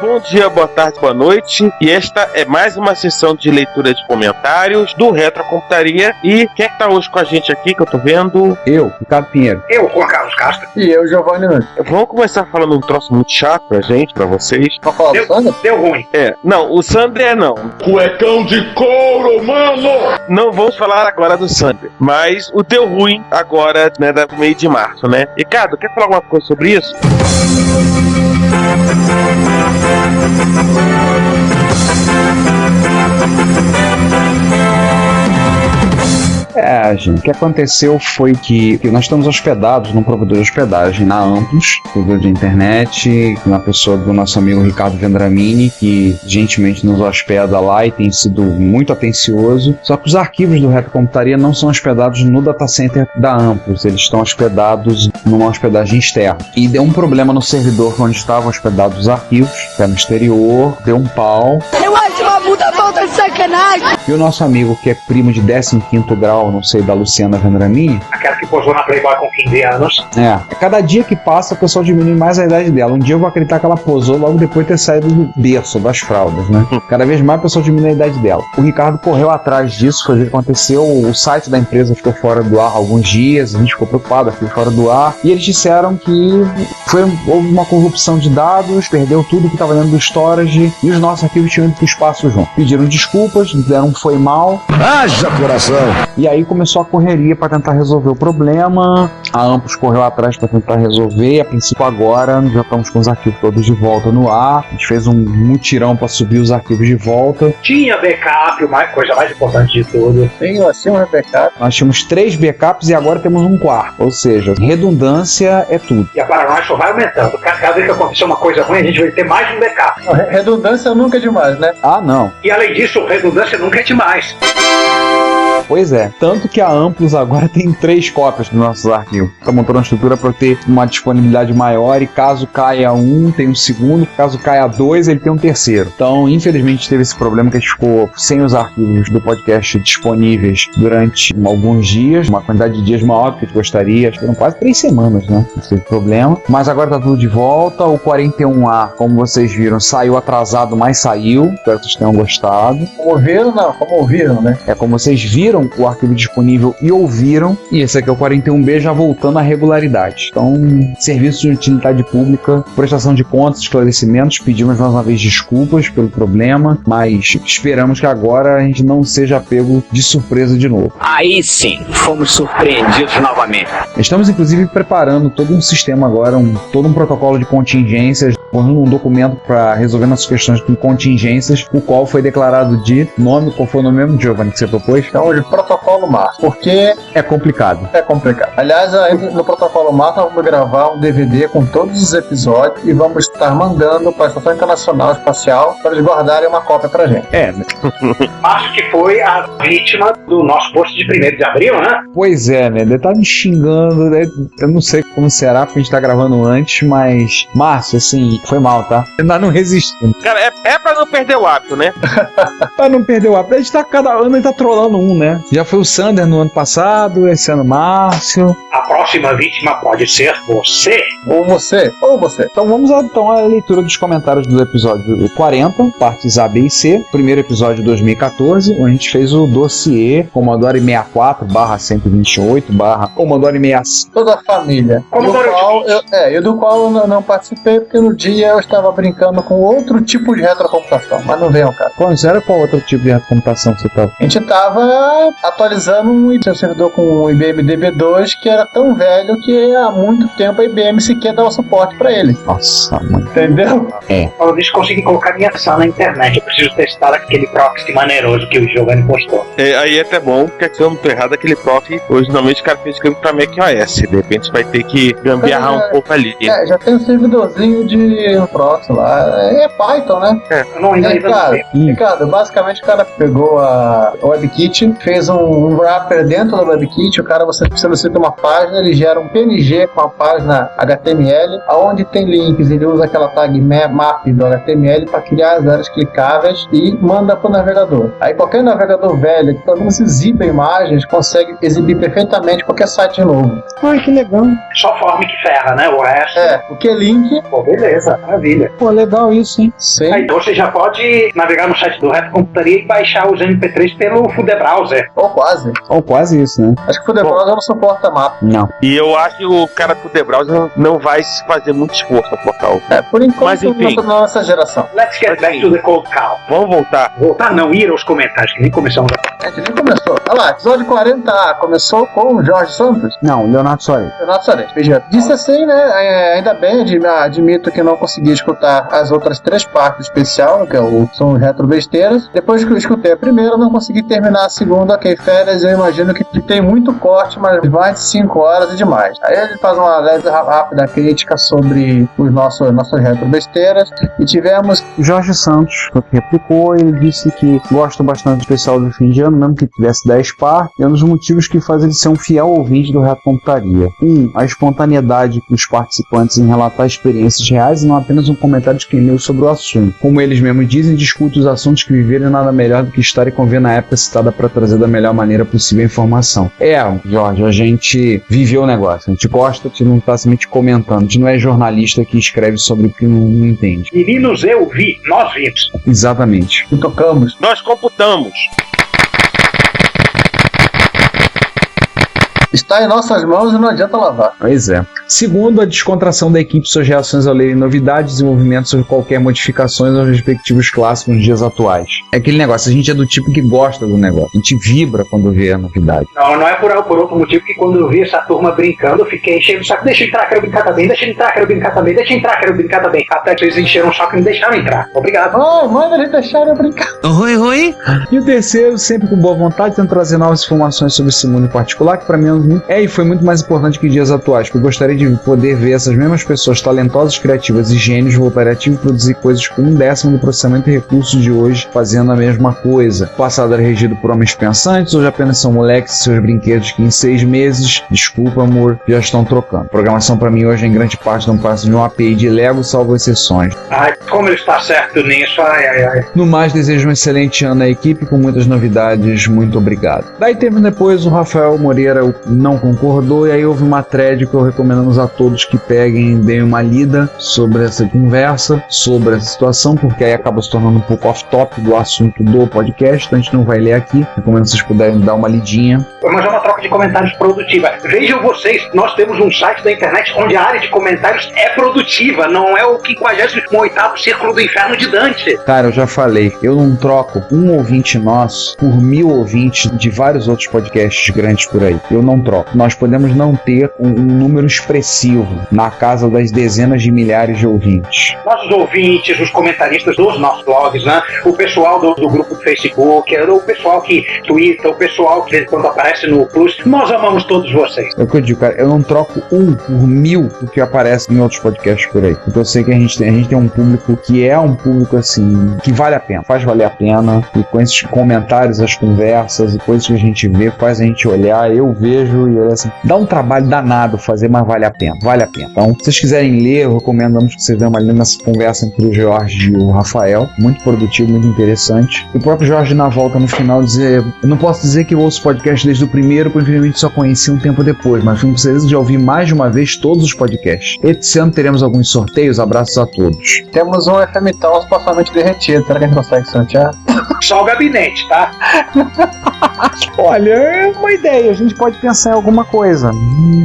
Bom dia, boa tarde, boa noite. E esta é mais uma sessão de leitura de comentários do Retrocomputaria. E quem é que tá hoje com a gente aqui, que eu tô vendo? Eu, Ricardo Pinheiro. Eu, Juan Carlos Castro. E eu, Giovanni Nunes. Vamos começar falando um troço muito chato pra gente, pra vocês. Pra falar do Sander? Deu ruim. Não, o Sander não. Cuecão de couro, mano! Não vamos falar agora do Sander. Mas o deu ruim agora, né, do meio de março, né? Ricardo, quer falar alguma coisa sobre isso? Gente, o que aconteceu foi que nós estamos hospedados num provedor de hospedagem na Amplos, provedor de internet, na pessoa do nosso amigo Ricardo Vendramini, que gentilmente nos hospeda lá e tem sido muito atencioso. Só que os arquivos do Retrocomputaria não são hospedados no data center da Amplos, eles estão hospedados numa hospedagem externa. E deu um problema no servidor onde estavam hospedados os arquivos, que é no exterior, deu um pau. Eu acho uma puta falta de sacanagem. E o nosso amigo, que é primo de 15º grau, não sei, da Luciana Vendramini, Aquela que posou na Playboy com 15 anos. Cada dia que passa, o pessoal diminui mais a idade dela. Um dia eu vou acreditar que ela posou logo depois de ter saído do berço, das fraldas, né? Cada vez mais o pessoal diminui a idade dela. O Ricardo correu atrás disso, foi ver o que aconteceu. O site da empresa ficou fora do ar alguns dias, a gente ficou preocupado, ficou fora do ar. E eles disseram que houve uma corrupção de dados, perdeu tudo que estava dentro do storage e os nossos arquivos tinham ido pro espaço junto. Pediram desculpas, disseram que foi mal. Haja coração! E aí começou a correria para tentar resolver o problema. A Amplos correu atrás para tentar resolver. A princípio agora já estamos com os arquivos todos de volta no ar. A gente fez um mutirão para subir os arquivos de volta. Tinha backup, coisa mais importante de tudo. Tem assim um backup. Nós tínhamos 3 backups e agora temos um 4. Ou seja, redundância é tudo. E a paranoia só vai aumentando. Cada vez que acontecer uma coisa ruim, a gente vai ter mais um backup. Redundância nunca é demais, né? Não. E além disso, redundância nunca é demais. Pois é, tanto que a Amplos agora tem 3 cópias dos nossos arquivos. Está montando uma estrutura para ter uma disponibilidade maior e caso caia um, tem um segundo, caso caia 2, ele tem um terceiro. Então, infelizmente, teve esse problema que a gente ficou sem os arquivos do podcast disponíveis durante alguns dias, uma quantidade de dias maior do que a gente gostaria, acho que foram quase 3 semanas, né? Não teve problema. Mas agora tá tudo de volta, o 41A, como vocês viram, saiu atrasado, mas saiu. Espero que vocês tenham gostado. Como ouviram, né? É como vocês viram o arquivo disponível e ouviram, e esse aqui é o 41B já voltando à regularidade. Então, serviço de utilidade pública, prestação de contas, esclarecimentos, pedimos mais uma vez desculpas pelo problema, mas esperamos que agora a gente não seja pego de surpresa de novo. Aí sim, fomos surpreendidos novamente. Estamos inclusive preparando todo um sistema agora, todo um protocolo de contingências um documento para resolver nossas questões com contingências, o qual foi declarado de nome, qual foi o nome mesmo, Giovanni, que você propôs? Então, de protocolo Márcio, porque É complicado. é complicado. Aliás, no protocolo Márcio, vamos gravar um DVD com todos os episódios e vamos estar mandando para a Estação Internacional Espacial para eles guardarem uma cópia pra gente. Acho que foi a vítima do nosso post de 1º de abril, né? Pois é, né? Ele tá me xingando, né? Eu não sei como será, porque a gente tá gravando antes, mas... Márcio, assim, foi mal, tá? Ainda não resistimos. Cara, é pra não perder o hábito, né? Pra não perder o hábito. A gente tá, cada ano, ele tá trollando um, né? Já foi o Sander no ano passado, esse ano o Márcio. A próxima vítima pode ser você. Ou você, ou você. Então vamos então à leitura dos comentários do episódio 40, partes A, B e C. Primeiro episódio de 2014, onde a gente fez o dossiê Commodore 64/128/Commodore 65. Toda a família. Do qual eu não participei, porque no dia eu estava brincando com outro tipo de retrocomputação, mas não venham, cara. Qual outro tipo de retrocomputação que você tava? A gente estava atualizando um servidor com o IBM DB2 que era tão velho que há muito tempo a IBM sequer dava suporte para ele. Nossa, mãe. Entendeu? Eu deixa eu conseguir colocar minha ação na internet. Eu preciso testar aquele proxy maneiroso que o Giovanni postou. Aí é até bom, porque se eu não tô errado, aquele proxy, originalmente o cara fez escrito pra macOS. De repente vai ter que gambiarrar um pouco ali. Já tem um servidorzinho de proxy lá. É Python, né? Eu não ainda Ricardo, basicamente o cara pegou a WebKit, fez um wrapper dentro da WebKit. O cara, você solicita uma página, ele gera um PNG com a página HTML, aonde tem links. Ele usa aquela tag map do HTML para criar as áreas clicáveis e manda pro navegador. Aí qualquer navegador velho que pelo menos exiba imagens consegue exibir perfeitamente qualquer site novo. Ai, que legal. Só forma que ferra, né? O resto. O que é link. Pô, beleza, maravilha. Pô, legal isso, hein? Sim. Aí, então você já pode navegar no site do Reto Computaria e baixar os MP3 pelo Fude Browser. Ou quase. Ou quase isso, né? Acho que o Fude Browser não suporta mapa. Não. E eu acho que o cara do The Browser não vai fazer muito esforço pra portar o. Por enquanto, mas enfim, não é essa geração. Let's get back to the cold cow. Vamos voltar. Voltar não, ir aos comentários, que nem começamos. A gente nem começou. Olha lá, episódio 40A começou com o Jorge Santos. Não, Leonardo Soares. Veja, disse assim, né? Ainda bem, admito que não consegui escutar as outras 3 partes do especial, que são retro besteiras. Depois que eu escutei a primeira, não consegui terminar a segunda. Ok, férias, eu imagino que tem muito corte, mas mais de 5 horas é demais. Aí ele faz uma leve rápida crítica sobre os nossas retro besteiras. E tivemos Jorge Santos, que replicou, ele disse que gosta bastante do especial do fim de ano, mesmo que tivesse 10 partes, e é um dos motivos que faz ele ser um fiel ouvinte do Reto Computaria. A espontaneidade dos participantes em relatar experiências reais e não apenas um comentário de quem leu sobre o assunto. Como eles mesmos dizem, discute os assuntos que viveram e nada melhor do que estar e conviver na época citada para trazer da melhor maneira possível a informação. Jorge, a gente viveu o negócio, a gente gosta de não estar simplesmente comentando, a gente não é jornalista que escreve sobre o que não entende. Meninos, eu vi, nós vimos. Exatamente. E tocamos. Nós computamos. Está em nossas mãos e não adianta lavar. Pois é. Segundo, a descontração da equipe, suas reações ao lerem novidades, desenvolvimento sobre qualquer modificações aos respectivos clássicos nos dias atuais. É aquele negócio, a gente é do tipo que gosta do negócio. A gente vibra quando vê a novidade. Não é por outro motivo que quando eu vi essa turma brincando, eu fiquei enchendo o saco. Deixa eu entrar, quero brincar também. Deixa eu entrar, quero brincar também. Deixa eu entrar, quero brincar também. Até que eles encheram o saco e me deixaram entrar. Obrigado. Manda eles deixarem eu brincar. Oi. E o terceiro, sempre com boa vontade, tentando trazer novas informações sobre esse mundo em particular, que pra mim e foi muito mais importante que dias atuais, porque eu gostaria de poder ver essas mesmas pessoas talentosas, criativas e gênios voltarem a produzir coisas com 1/10 do processamento e recursos de hoje, fazendo a mesma coisa. O passado era regido por homens pensantes, hoje apenas são moleques e seus brinquedos que em 6 meses, desculpa amor, já estão trocando. A programação pra mim hoje em grande parte não passa de uma API de Lego, salvo exceções. Ai, como ele está certo nisso, ai. No mais, desejo um excelente ano à equipe com muitas novidades, muito obrigado. Daí teve depois o Rafael Moreira não concordou, e aí houve uma thread que eu recomendamos a todos que peguem, deem uma lida sobre essa conversa, sobre essa situação, porque aí acaba se tornando um pouco off-top do assunto do podcast, então a gente não vai ler aqui, recomendo que vocês puderem dar uma lidinha. Mas é uma troca de comentários produtiva. Vejam vocês, nós temos um site da internet onde a área de comentários é produtiva, não é o 58º Círculo do Inferno de Dante. Cara, eu já falei, eu não troco um ouvinte nosso por 1000 ouvintes de vários outros podcasts grandes por aí. Eu não troco. Nós podemos não ter um número expressivo na casa das dezenas de milhares de ouvintes. Nossos ouvintes, os comentaristas dos nossos blogs, né? O pessoal do grupo do Facebook, o pessoal que twitta, o pessoal que de vez em quando aparece no Plus, nós amamos todos vocês. É o que eu digo, cara, eu não troco um por 1000 do que aparece em outros podcasts por aí. Porque eu sei que a gente tem um público que é um público assim, que vale a pena, faz valer a pena, e com esses comentários, as conversas e coisas que a gente vê, faz a gente olhar, eu vejo e olha assim, dá um trabalho danado fazer, mas vale a pena, vale a pena. Então, se vocês quiserem ler, eu recomendamos que vocês dêem uma lida nessa conversa entre o Jorge e o Rafael, muito produtivo, muito interessante. E o próprio Jorge na volta no final dizer, eu não posso dizer que eu ouço podcast desde o primeiro, porque infelizmente só conheci um tempo depois, mas fui vocês já ouvi mais de uma vez todos os podcasts. Esse ano teremos alguns sorteios, abraços a todos. Temos um FM Taos parcialmente derretido, será que a gente consegue sortear? Só o gabinete, tá? Olha, é uma ideia, a gente pode pensar em alguma coisa.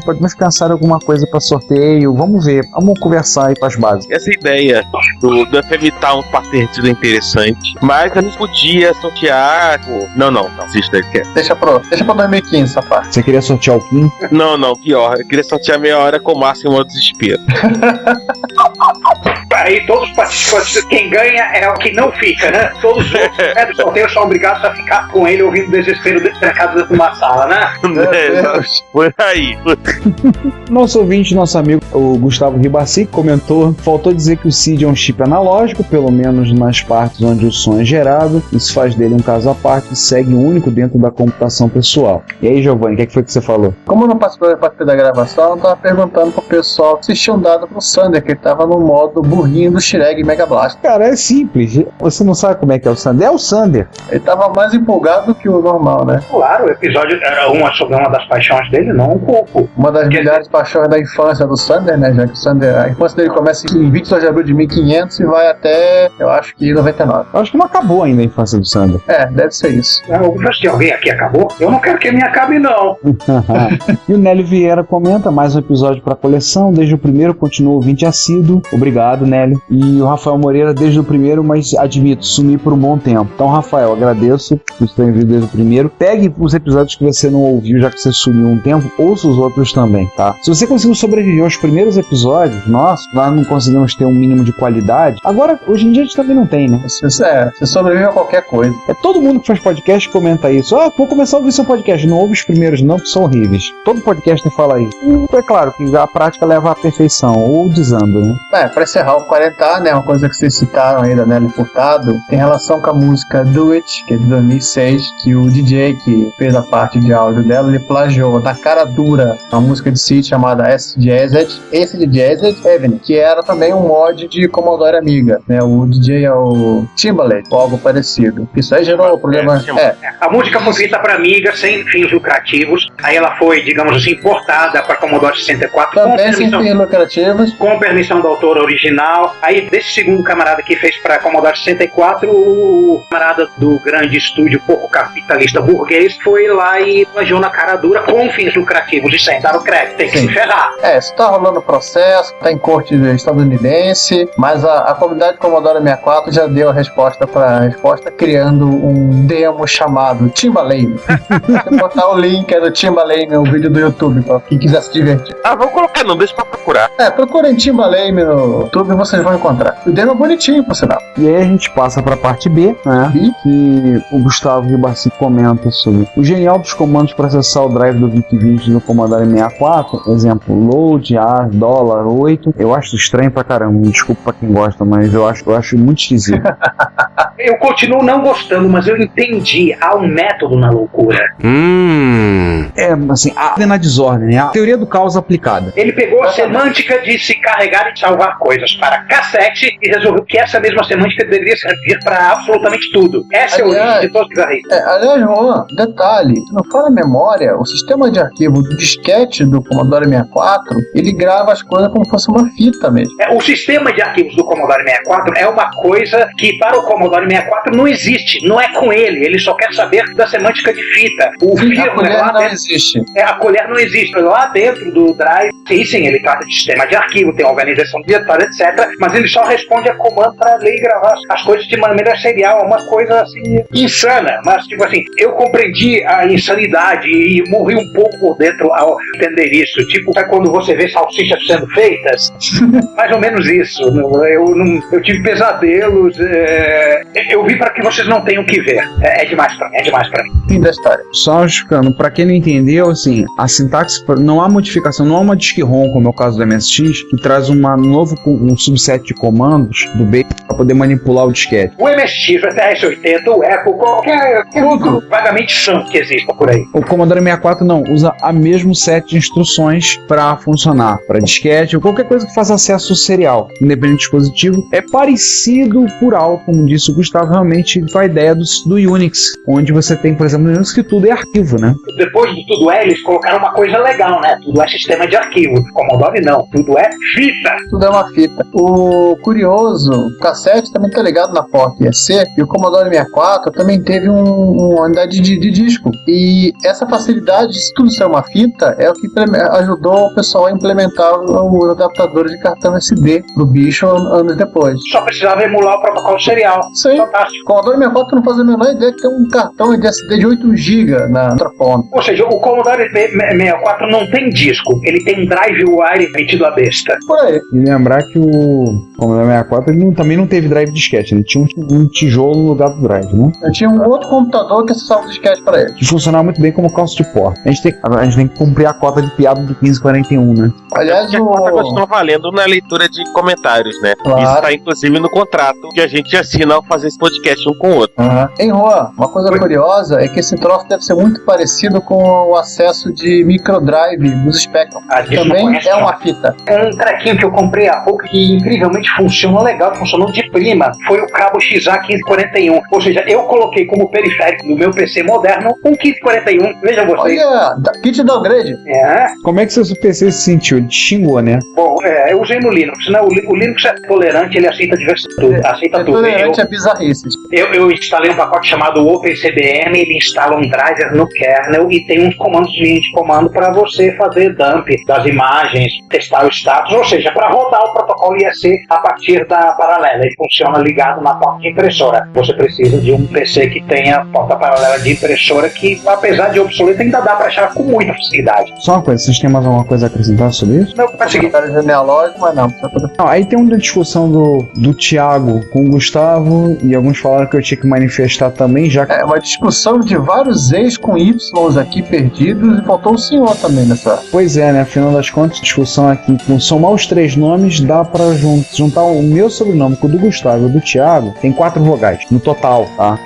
Podemos pensar em alguma coisa para sorteio, vamos ver, vamos conversar aí para as bases. Essa ideia do FM Town partir é interessante, mas a gente podia sortear. Não, assista ele quer. Deixa pro 2015 essa parte. Você queria sortear o Kim? Não, pior. Eu queria sortear meia hora com o máximo de desespero. Aí todos os participantes, quem ganha é o que não fica, né? Todos os outros do sorteio são obrigados a ficar com ele ouvindo o desespero trancado dentro de uma sala, né? Por aí. Nosso ouvinte, nosso amigo, o Gustavo Ribassi, comentou, faltou dizer que o CID é um chip analógico, pelo menos nas partes onde o som é gerado. Isso faz dele um caso à parte e segue único dentro da computação pessoal. E aí, Giovanni, o que foi que você falou? Como eu não participei da gravação, eu tava perguntando pro pessoal se tinham dado pro Sander, que ele tava no modo burrinho do Shireg Mega Blast. Cara, é simples. Você não sabe como é que é o Sander? É o Sander. Ele tava mais empolgado do que o normal, né? Claro, o episódio era sobre uma das paixões dele, não um pouco. Uma das milhares paixões da infância do Sander, né? Já que o Sander, a infância dele começa em 22 de abril de 1500 e vai até, eu acho que 99. Eu acho que não acabou ainda a infância do Sander. É, deve ser isso. Se alguém aqui acabou, eu não quero que a minha acabe, não. E o Nélio Vieira comenta mais um episódio para coleção. Desde o primeiro, continua ouvinte assíduo. Obrigado, Nélio. E o Rafael Moreira, desde o primeiro, mas admito, sumi por um bom tempo. Então, Rafael, agradeço por ter vindo desde o primeiro. Pegue os episódios que você não ouviu, já que você sumiu um tempo, ouça os outros também, tá? Se você conseguiu sobreviver aos primeiros episódios, nós não conseguimos ter um mínimo de qualidade. Agora, hoje em dia a gente também não tem, né? Você sobrevive a qualquer coisa. É todo mundo que faz podcast comenta isso. Vou começar a ouvir seu podcast. Não ouve os primeiros não, que são horríveis. Todo podcaster fala isso. É claro que a prática leva à perfeição, ou desanda, né? Pra encerrar o 40, né? Uma coisa que vocês citaram aí da Nelly Furtado, tem relação com a música Do It, que é de 2006, que o DJ que fez a parte de áudio dela, ele plagiou na cara dura uma música de Cid chamada Acid Jazzed Evening, que era também um mod de Commodore Amiga, né? O DJ é o Timbaland, ou algo parecido. Isso aí gerou problema. A música foi feita para Amiga, sem fins lucrativos. Aí ela foi, digamos assim, portada para Commodore 64 também sem fins lucrativos, com permissão do autor original. Aí desse segundo camarada que fez para Commodore 64, o camarada do grande estúdio pouco capitalista burguês foi lá e plagiou na cara dura com fins lucrativos e sem dar o crédito. Tem que se ferrar. Isso tá rolando processo, tá em corte estadunidense, mas a comunidade Commodore 64 já deu a resposta criando um demo chamado Timbaland. Vou botar o link do Timbaland no vídeo do YouTube pra quem quiser se divertir. Vou colocar não, deixa pra procurar. Procurem Timbaland no YouTube e vocês vão encontrar. O demo é bonitinho, por sinal. E aí a gente passa pra parte B, né? Que o Gustavo Ribassi comenta sobre o genial dos comandos para acessar o drive do VIC-20 no Commodore 64. Exemplo, load, $, 8. Eu acho estranho pra caramba. Desculpa pra quem gosta, mas eu acho muito esquisito. Eu continuo não gostando, mas eu entendi. Há um método na loucura. Assim, a na desordem, né? A teoria do caos aplicada. Ele pegou a semântica de se carregar e salvar coisas para cassete e resolveu que essa mesma semântica deveria servir para absolutamente tudo. Essa é a origem de todos os bizarrices. Aliás, Juan, detalhe, se não for a memória, o sistema de arquivo do disquete do Commodore 64, ele grava as coisas como se fosse uma fita mesmo. O sistema de arquivos do Commodore 64 é uma coisa que para o Commodore Commodore 64 não existe, não é com ele só quer saber da semântica de fita. O A colher não existe. A colher não existe. Lá dentro do drive, sim, ele trata de sistema de arquivo, tem organização de diretório, etc. Mas ele só responde a comando para ler e gravar as coisas de maneira serial. É uma coisa assim insana. Mas, tipo assim, eu compreendi a insanidade e morri um pouco por dentro ao entender isso. Tipo, sabe quando você vê salsichas sendo feitas? Mais ou menos isso. Eu tive pesadelos. Eu vi para que vocês não tenham que ver. É demais pra mim. Fim da história. Só justificando, pra quem não entendeu, assim, a sintaxe, não há modificação, não há uma disk-ROM, como é o caso do MSX, que traz um subset de comandos do base para poder manipular o disquete. O MSX, o FS80, o Apple, qualquer tudo vagamente sã que exista por aí. O Commodore 64 não, usa a mesmo set de instruções para funcionar, para disquete ou qualquer coisa que faça acesso serial, independente do dispositivo. É parecido por alto, como disse o Gustavo, realmente com a ideia do Unix, onde você tem, por exemplo, no Unix que tudo é arquivo, né? Depois de tudo eles colocaram uma coisa legal, né? Tudo é sistema de arquivo. Commodore não, tudo é fita. Tudo é uma fita. O curioso, o cassete também tá ligado na porta IEC, e o Commodore 64 também teve uma unidade de disco. E essa facilidade de tudo ser uma fita é o que ajudou o pessoal a implementar os adaptadores de cartão SD pro bicho anos depois. Só precisava emular o protocolo serial. Sim. Fantástico. O Commodore 64 não faz a menor ideia que tem um cartão de SD de 8 GB na outra ponta. Ou seja, o Commodore 64 não tem disco, ele tem um drive wire metido a besta. Por aí. E lembrar que o Commodore 64 ele também não teve drive disquete, ele tinha um tijolo no lugar do drive, né? Eu tinha um outro computador que acessava o disquete para ele. Que funcionava muito bem como calça de porta. A gente tem que cumprir a cota de piada do 1541, né? Aliás, a cota continua valendo na leitura de comentários, né? Claro. Isso tá inclusive no contrato que a gente assina ao fazer esse podcast um com o outro. Em Juan, uma coisa curiosa é que esse troço deve ser muito parecido com o acesso de microdrive dos Spectrum. Também é uma fita. Um trequinho que eu comprei há pouco que incrivelmente funcionou legal, funcionou de prima, foi o cabo XA1541. Ou seja, eu coloquei como periférico do meu PC moderno um 1541. Vejam vocês. Olha, kit downgrade. Como é que seu PC se sentiu? Ele te xingou, né? Bom, eu usei no Linux, né? O Linux é tolerante, ele aceita tudo. Aceita tudo. Tolerante a bizarrices. Eu instalei um pacote chamado OpenCBM, ele instala um driver no kernel e tem uns comandos de linha de comando para você fazer dump das imagens, testar o status, ou seja, para rodar o protocolo IEC a partir da paralela. Ele funciona ligado na porta de impressora. Você precisa de um PC que tenha porta paralela de impressora que, apesar de obsoleto, ainda dá para achar com muita facilidade. Só uma coisa, vocês têm mais alguma coisa a acrescentar sobre isso? Não, consegui. Genealógico, mas não. Aí tem uma discussão do Thiago com o Gustavo e alguns falaram que eu tinha que manifestar também, já que... É uma discussão de vários ex com Ys aqui perdidos e faltou o senhor também nessa. Pois é, né? Afinal das contas, discussão aqui, com somar os 3 nomes, dá pra juntar o meu sobrenome com o do Gustavo e o do Thiago, tem 4 vogais no total, tá?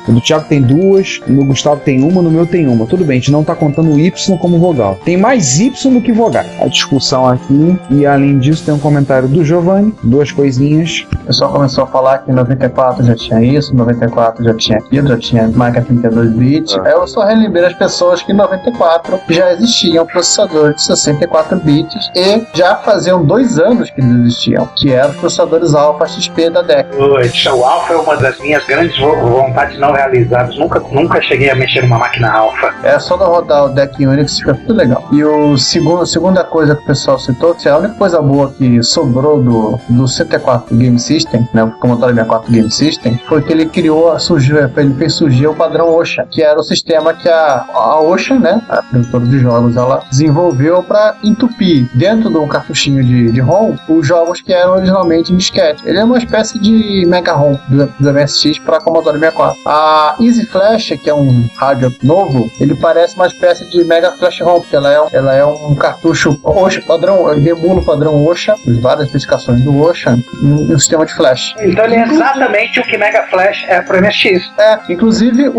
O do Thiago tem 2, no Gustavo tem 1, no meu tem 1. Tudo bem, a gente não tá contando o Y como vogal. Tem mais Y do que vogal. A discussão aqui, e além disso tem um comentário do Giovanni, 2 coisinhas. O pessoal começou a falar que em 94 já tinha isso, em 94 já tinha aquilo, já tinha máquina 32 bits. Eu só relembrei as pessoas que em 94 já existiam processadores de 64 bits e já faziam 2 anos que eles existiam, que eram os processadores Alpha XP da DEC. O Alpha é uma das minhas grandes vontades não realizadas. Nunca cheguei a mexer numa máquina Alpha. É só não rodar o DEC Unix, fica tudo legal. E a segunda coisa que o pessoal citou, que é a única coisa boa que sobrou do 64 Game System, né, o Commodore 64 Game System, foi que ele ele fez surgir o padrão OSHA, que era o sistema que a OSHA, né, a produtora de jogos, ela desenvolveu para entupir dentro de um cartuchinho de ROM os jogos que eram originalmente em disquete. Ele é uma espécie de Mega ROM do MSX para Commodore 64. A Easy Flash, que é um rádio novo, ele parece uma espécie de Mega Flash ROM, porque ela é um cartucho OSHA, padrão, ele emula o padrão OSHA, as especificações do OSHA, em um sistema de flash. Então ele é exatamente o que Mega Flash é pro MSX. Inclusive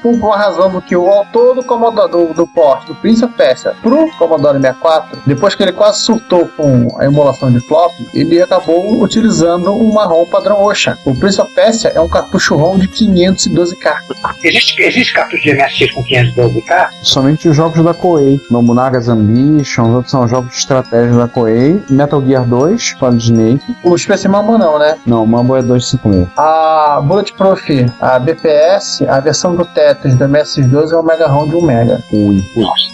uma razão do que o autor do Commodore do port do Prince of Persia pro Commodore 64, depois que ele quase surtou com a emulação de flop, ele acabou utilizando uma ROM padrão Ocean. O Prince of Persia é um cartucho ROM de 512K. Existe cartucho de MSX com 512K? Somente os jogos da Koei. Nobunagas Ambition, os outros são jogos de estratégia da Koei. Metal Gear 2, Solid Snake. O Space Mambo não, né? Não, o Mambo é 256. A Bulletproof, a BPS, a versão do Tetris do MSX2 é o Mega ROM de 1 Mega. Ui.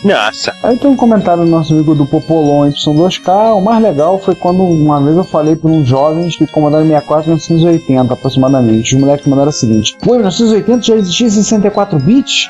Nossa. Aí tem um comentário do nosso amigo do Popolon Y2K. O mais legal foi quando uma vez eu falei para uns jovens do Commodore 64 em 1980, aproximadamente. Os moleques mandaram o seguinte: pô, em 1980 já existia 64 bits?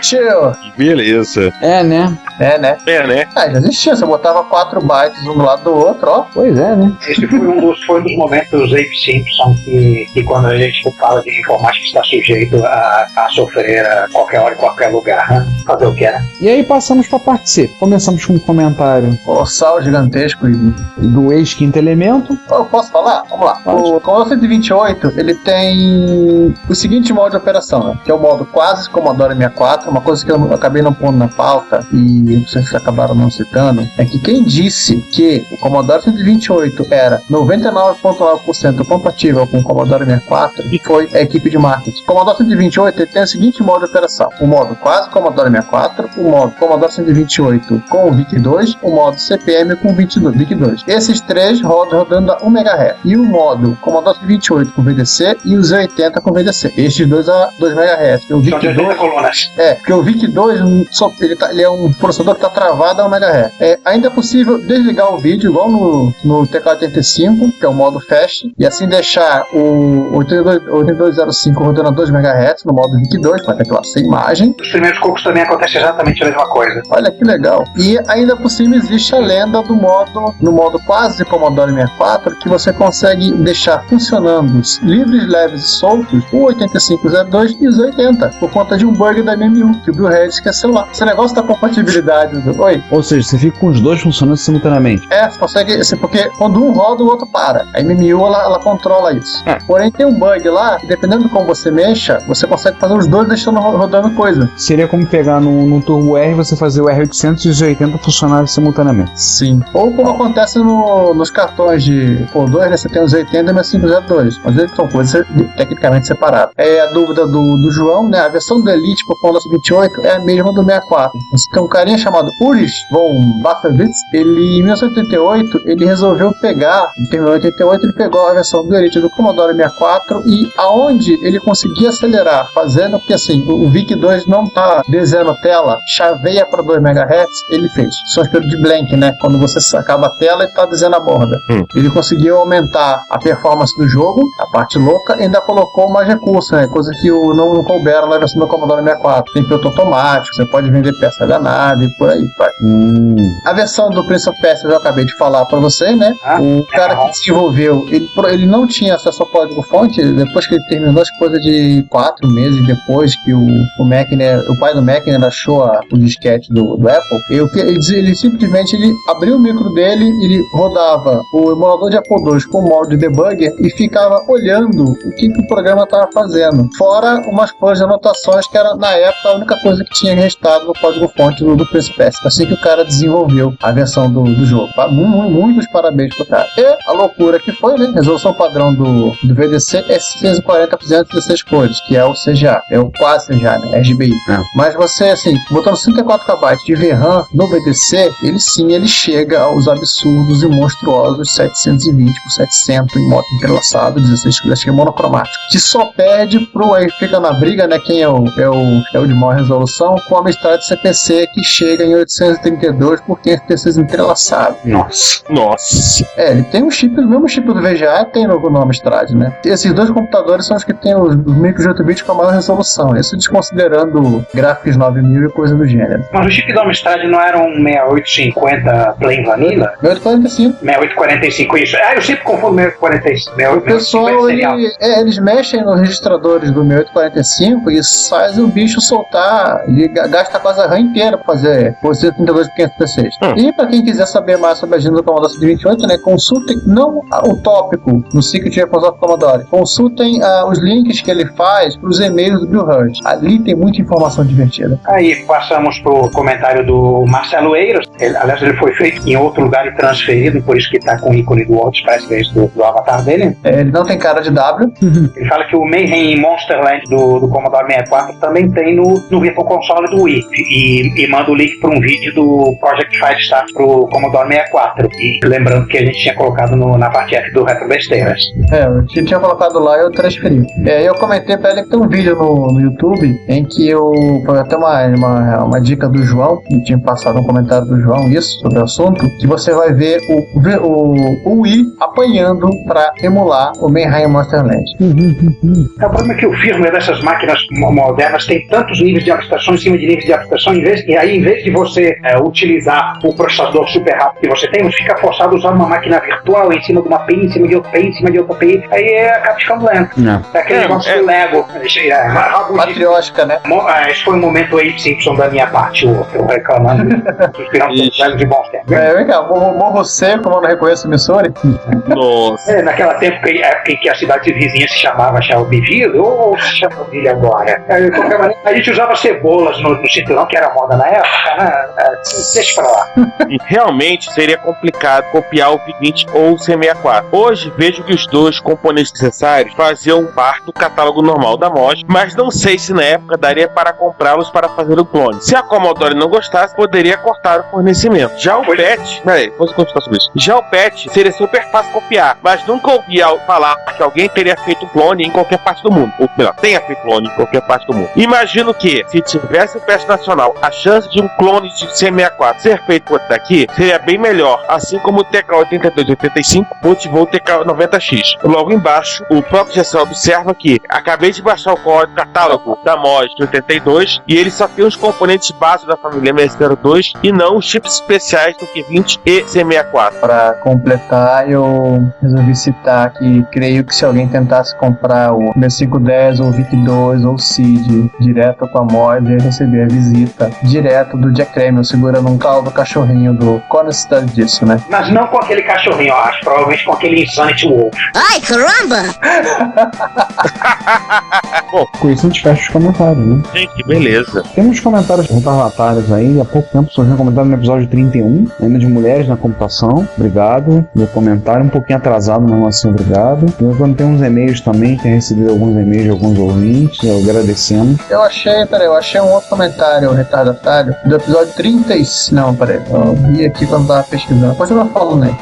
Tio. Beleza. É, né? É, né? É, né? Ah, já existia. Você botava 4 bytes um do lado do outro, ó. Pois é, né? Esse foi um dos momentos do Abe Simpson que quando a gente fala de informática está sujeito a sofrer a qualquer hora, em qualquer lugar. Né? Fazer o que é? E aí passamos pra parte C. Começamos com um comentário Colossal, gigantesco e... do ex-quinto elemento. Eu posso falar? Vamos lá. O Commodore 128, ele tem o seguinte modo de operação, né? Que é o modo quase Commodore 64, uma coisa que eu acabei não pondo na pauta e vocês acabaram não citando, é que quem disse que o Commodore 128 era 99,9% compatível com o Commodore 64 foi a equipe de marketing. O Commodore 128 ele tem o seguinte modo de operação: o modo quase Commodore 64, o modo Commodore 128 com o VIC-2, o modo CPM com o VIC-2. Esses três rodando a 1 MHz. E o modo Commodore 128 com VDC e o Z80 com VDC. Estes dois a 2 MHz. O VIC-2 colunas. porque o VIC-2 ele é um processador que está travado a 1 MHz. Ainda é possível desligar o vídeo igual no TK-85, que é o modo fast, e assim deixar o 8205 rodando a 2 MHz no modo VIC-2, para ter aquela sem imagem. Nos primeiros cocos também acontece exatamente a mesma coisa. Olha que legal. E ainda por cima existe a lenda do modo quase Commodore 64, que você consegue deixar funcionando livres, leves e soltos o 8502 e os 80, por conta de um bug da MMU, que o Bill Harris esqueceu lá. Esse negócio da compatibilidade. Oi? Ou seja, você fica com os dois funcionando simultaneamente. Você consegue, porque quando um roda, o outro para. A MMU, ela controla isso. Porém, tem um bug lá, que dependendo de como você mexa, você consegue fazer os dois deixando rodando coisa. Seria como pegar num Turbo R e você fazer o R800 e os 80 funcionarem simultaneamente. Sim. Ou como acontece nos cartões de PO2, né? Você tem os 80 e 6502. Mas eles são coisas tecnicamente separadas. A dúvida do João, né? A versão do Elite pro Commodore 28 é a mesma do 64. Você tem um carinha chamado Ulrich von Basterwitz. Ele, em 1988, ele resolveu pegar, em 1988, ele pegou a versão do Elite do Commodore 64 e aonde ele conseguia acelerar, fazendo que assim, o VIC-2 não tá desenhando tela, chaveia para 2 MHz, ele fez. São espelho de blank, né? Quando você acaba a tela e tá desenhando a borda. Ele conseguiu aumentar a performance do jogo, a parte louca, e ainda colocou mais recursos, né? Coisa que não couberam na versão do Commodore 64. Tem piloto automático, você pode vender peça da nave, por aí, vai. A versão do Prince of Persia eu já acabei de falar pra você, né? O cara que desenvolveu, ele não tinha acesso ao código-fonte, depois que ele terminou, as coisas de 4 meses depois que o Mackner, o pai do Mackner achou o disquete do Apple, ele simplesmente abriu o micro dele, ele rodava o emulador de Apple II com o modo de debugger e ficava olhando o que o programa estava fazendo. Fora umas coisas de anotações que era, na época, a única coisa que tinha restado no código-fonte do Prince of Persia. Assim que o cara desenvolveu a versão do jogo. Muitos parabéns pro cara. E a loucura que foi, né? Resolução padrão do VDC é 640 por 216 cores, que é o CGA. É o quase CGA, né? RGBI. Mas você, assim, botando 54 KB de VRAM no VDC, ele chega aos absurdos e monstruosos 720 por 700 em modo entrelaçado, 16 cores, acho que é monocromático. Que só perde pro, aí fica na briga, né? Quem é o de maior resolução, com a Amstrad CPC, que chega em 832 por 536 entrelaçado. Nossa. Ele tem o mesmo chip do VGA tem no Amstrad, né? Esses dois computadores são os que tem os micros de 8 bits com a maior resolução. Isso desconsiderando gráficos 9000 e coisa do gênero. Mas o chip do Amstrad não era um 6850 Plain Vanilla? 6845. 6845, isso. Eu sempre confundo 6845. O pessoal, eles mexem nos registradores do 6845 e fazem o bicho voltar, ele gasta quase a RAM inteira pra fazer o 32 por 516. E pra quem quiser saber mais sobre a agenda do Commodore 128, né, consultem, não o tópico no Secret Weapons of Commodore, consultem os links que ele faz pros e-mails do Bill Hurt. Ali tem muita informação divertida. Aí passamos pro comentário do Marcelo Eiras. Aliás, ele foi feito em outro lugar e transferido, por isso que tá com o ícone do World Express, que é esse do avatar dele. Ele não tem cara de W. Ele fala que o Mayhem Monsterland do Commodore 64 também tem no Virtual Console do Wii. E manda o link para um vídeo do Project Firestart pro Commodore 64. E lembrando que a gente tinha colocado na parte F do Retro Besteiras. Eu tinha colocado lá e eu transferi. Eu comentei pra ele que tem um vídeo no YouTube em que foi até uma dica do João, que tinha passado um comentário do João isso, sobre o assunto, que você vai ver o Wii apanhando pra emular o Mayhem Monsterland. O problema é que o firmware dessas máquinas modernas tem tantos níveis de abstração em cima de níveis de abstração, e aí em vez de você utilizar o processador super rápido que você tem, você fica forçado a usar uma máquina virtual em cima de uma API, em cima de outra API, em cima de outra API, aí acaba ficando lento. É aquele negócio do Lego. Patriótica, né? Esse foi um momento aí Simpson da minha parte, eu reclamando, suspirando pelos velhos de bons tempos. Vem cá, morro seco, como eu não reconheço Missouri. Nossa. Naquela época em que a cidade vizinha se chamava Shelbyville, ou se chama Ville agora. A gente usava cebolas no cinturão, que era moda na época, né? Deixa pra lá. E realmente seria complicado copiar o V20 ou o C64. Hoje vejo que os dois componentes necessários faziam parte do catálogo normal da MOS, mas não sei se na época daria para comprá-los para fazer o clone. Se a Commodore não gostasse, poderia cortar o fornecimento. Já o PET... Peraí, depois eu sobre isso. Já o PET seria super fácil copiar, mas nunca ouvi falar que alguém teria feito clone em qualquer parte do mundo. Ou melhor, tenha feito clone em qualquer parte do mundo. Imagino que, se tivesse o PET nacional, a chance de um clone de C64 ser feito por daqui seria bem melhor, assim como o TK-8285 motivou o TK-90X. Logo embaixo, o próprio gestor observa que acabei de baixar o código catálogo da MOS de 82 e ele só tem os componentes básicos da família MS02 e não os chips especiais do Q20 e C64. Para completar, eu resolvi citar que creio que se alguém tentasse comprar o M510 ou o VIC-2 ou o CID direto com a MOS, ia receber a visita direto do Jack Tramiel segurando um caldo cachorrinho do Conestad disso, né? Mas não com aquele cachorrinho, eu acho, provavelmente com aquele Insanity Wolf. Ai, caramba! Bom, com isso a gente fecha os comentários, né? Gente, que beleza. Temos comentários retardatários aí. Há pouco tempo surgiu um comentário no episódio 31, ainda de mulheres na computação. Obrigado. Meu comentário um pouquinho atrasado, mas assim, obrigado. Eu tenho uns e-mails também, tem recebido alguns e-mails de alguns ouvintes, eu agradecemos. Eu achei um outro comentário retardatário do episódio 36. Não, peraí, eu vi aqui quando tava pesquisando. Depois eu falo, né?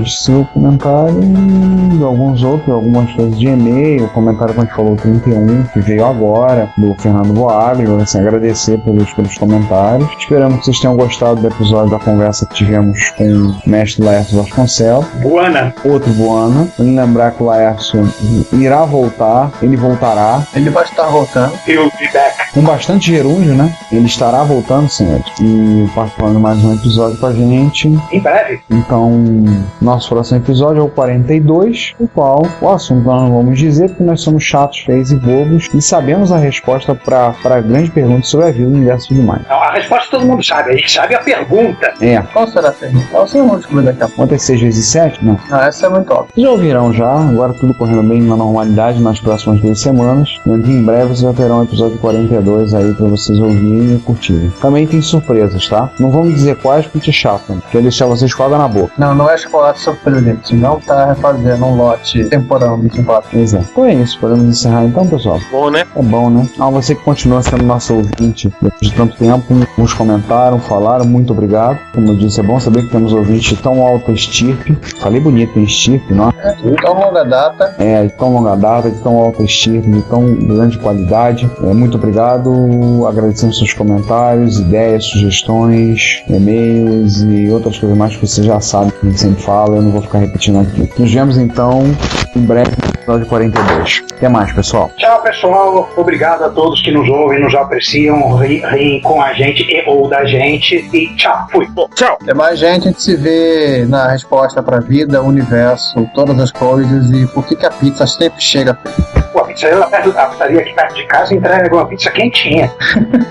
Seu comentário de alguns outros, algumas coisas de e-mail, o comentário que a gente falou 31, que veio agora, do Fernando Boaglio, assim, agradecer pelos comentários. Esperamos que vocês tenham gostado do episódio da conversa que tivemos com o mestre Laércio Vasconcelos. Buana. Outro Buana. Vamos lembrar que o Laércio irá voltar, ele voltará. Ele vai estar voltando. He'll be back. Com bastante gerúndio, né? Ele estará voltando, senhores. E participando de mais um episódio com a gente. Em breve. Então, nosso próximo episódio é o 42, o qual o assunto nós não vamos dizer, porque nós somos chatos, feios e bobos e sabemos a resposta para a grande pergunta sobre a vida, o universo e tudo mais. Não, a resposta todo mundo sabe, a gente sabe a pergunta. Qual será a pergunta? Vocês vão descobrir daqui a pouco. Quanto é 6 vezes 7? Não. Essa é muito óbvia. Já ouvirão já, agora tudo correndo bem na normalidade nas próximas 2 semanas. E em breve vocês já terão o episódio 42 aí para vocês ouvirem e curtirem. Também tem surpresas, tá? Não vamos dizer quais porque é chato, né? Quer deixar vocês com água na boca. Não é chocolate surpreendente, não tá refazendo um lote temporão de chocolate. Exato. Então é isso, podemos encerrar então, pessoal? Bom, né? É bom, né? Você que continua sendo nosso ouvinte depois de tanto tempo, uns comentaram, falaram, muito obrigado. Como eu disse, é bom saber que temos ouvintes tão alta estirpe. Falei bonito em estirpe, não? De tão longa data. De tão longa data, de tão alta estirpe, de tão grande qualidade. Muito obrigado. Agradecemos seus comentários, ideias, sugestões, e-mails e outras coisas mais que você já sabe que a gente sempre fala. Eu não vou ficar repetindo aqui. Nos vemos então em breve no episódio 42. Até mais, pessoal. Tchau, pessoal. Obrigado a todos que nos ouvem, nos apreciam, riem com a gente e ou da gente. E tchau. Fui. Bom, tchau. Até mais, gente. A gente se vê na resposta pra vida, universo, todas as coisas e por que a pizza sempre chega. Pô, a pizza pizza lá perto da pizzaria aqui perto de casa e entrega uma pizza quentinha.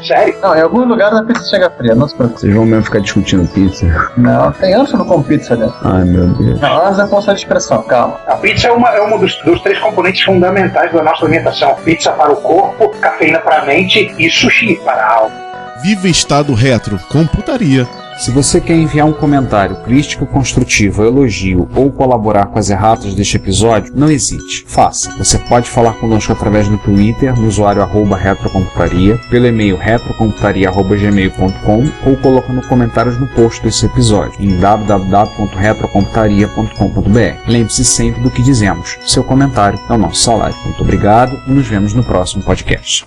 Sério? Não, em algum lugar a pizza chega fria, não se preocupe. Vocês vão mesmo ficar discutindo pizza? Não, tem anos que eu não como pizza, né? Ai, meu Deus. Não, anos é força de expressão, calma. A pizza é uma dos 3 componentes fundamentais da nossa alimentação. Pizza para o corpo, cafeína para a mente e sushi para a alma. Viva Estado Retro com putaria. Se você quer enviar um comentário, crítica construtiva, elogio ou colaborar com as erratas deste episódio, não hesite, faça. Você pode falar conosco através do Twitter, no usuário @retrocomputaria, pelo e-mail retrocomputaria@gmail.com ou colocando comentários no post desse episódio em www.retrocomputaria.com.br. Lembre-se sempre do que dizemos. Seu comentário é o nosso salário. Muito obrigado e nos vemos no próximo podcast.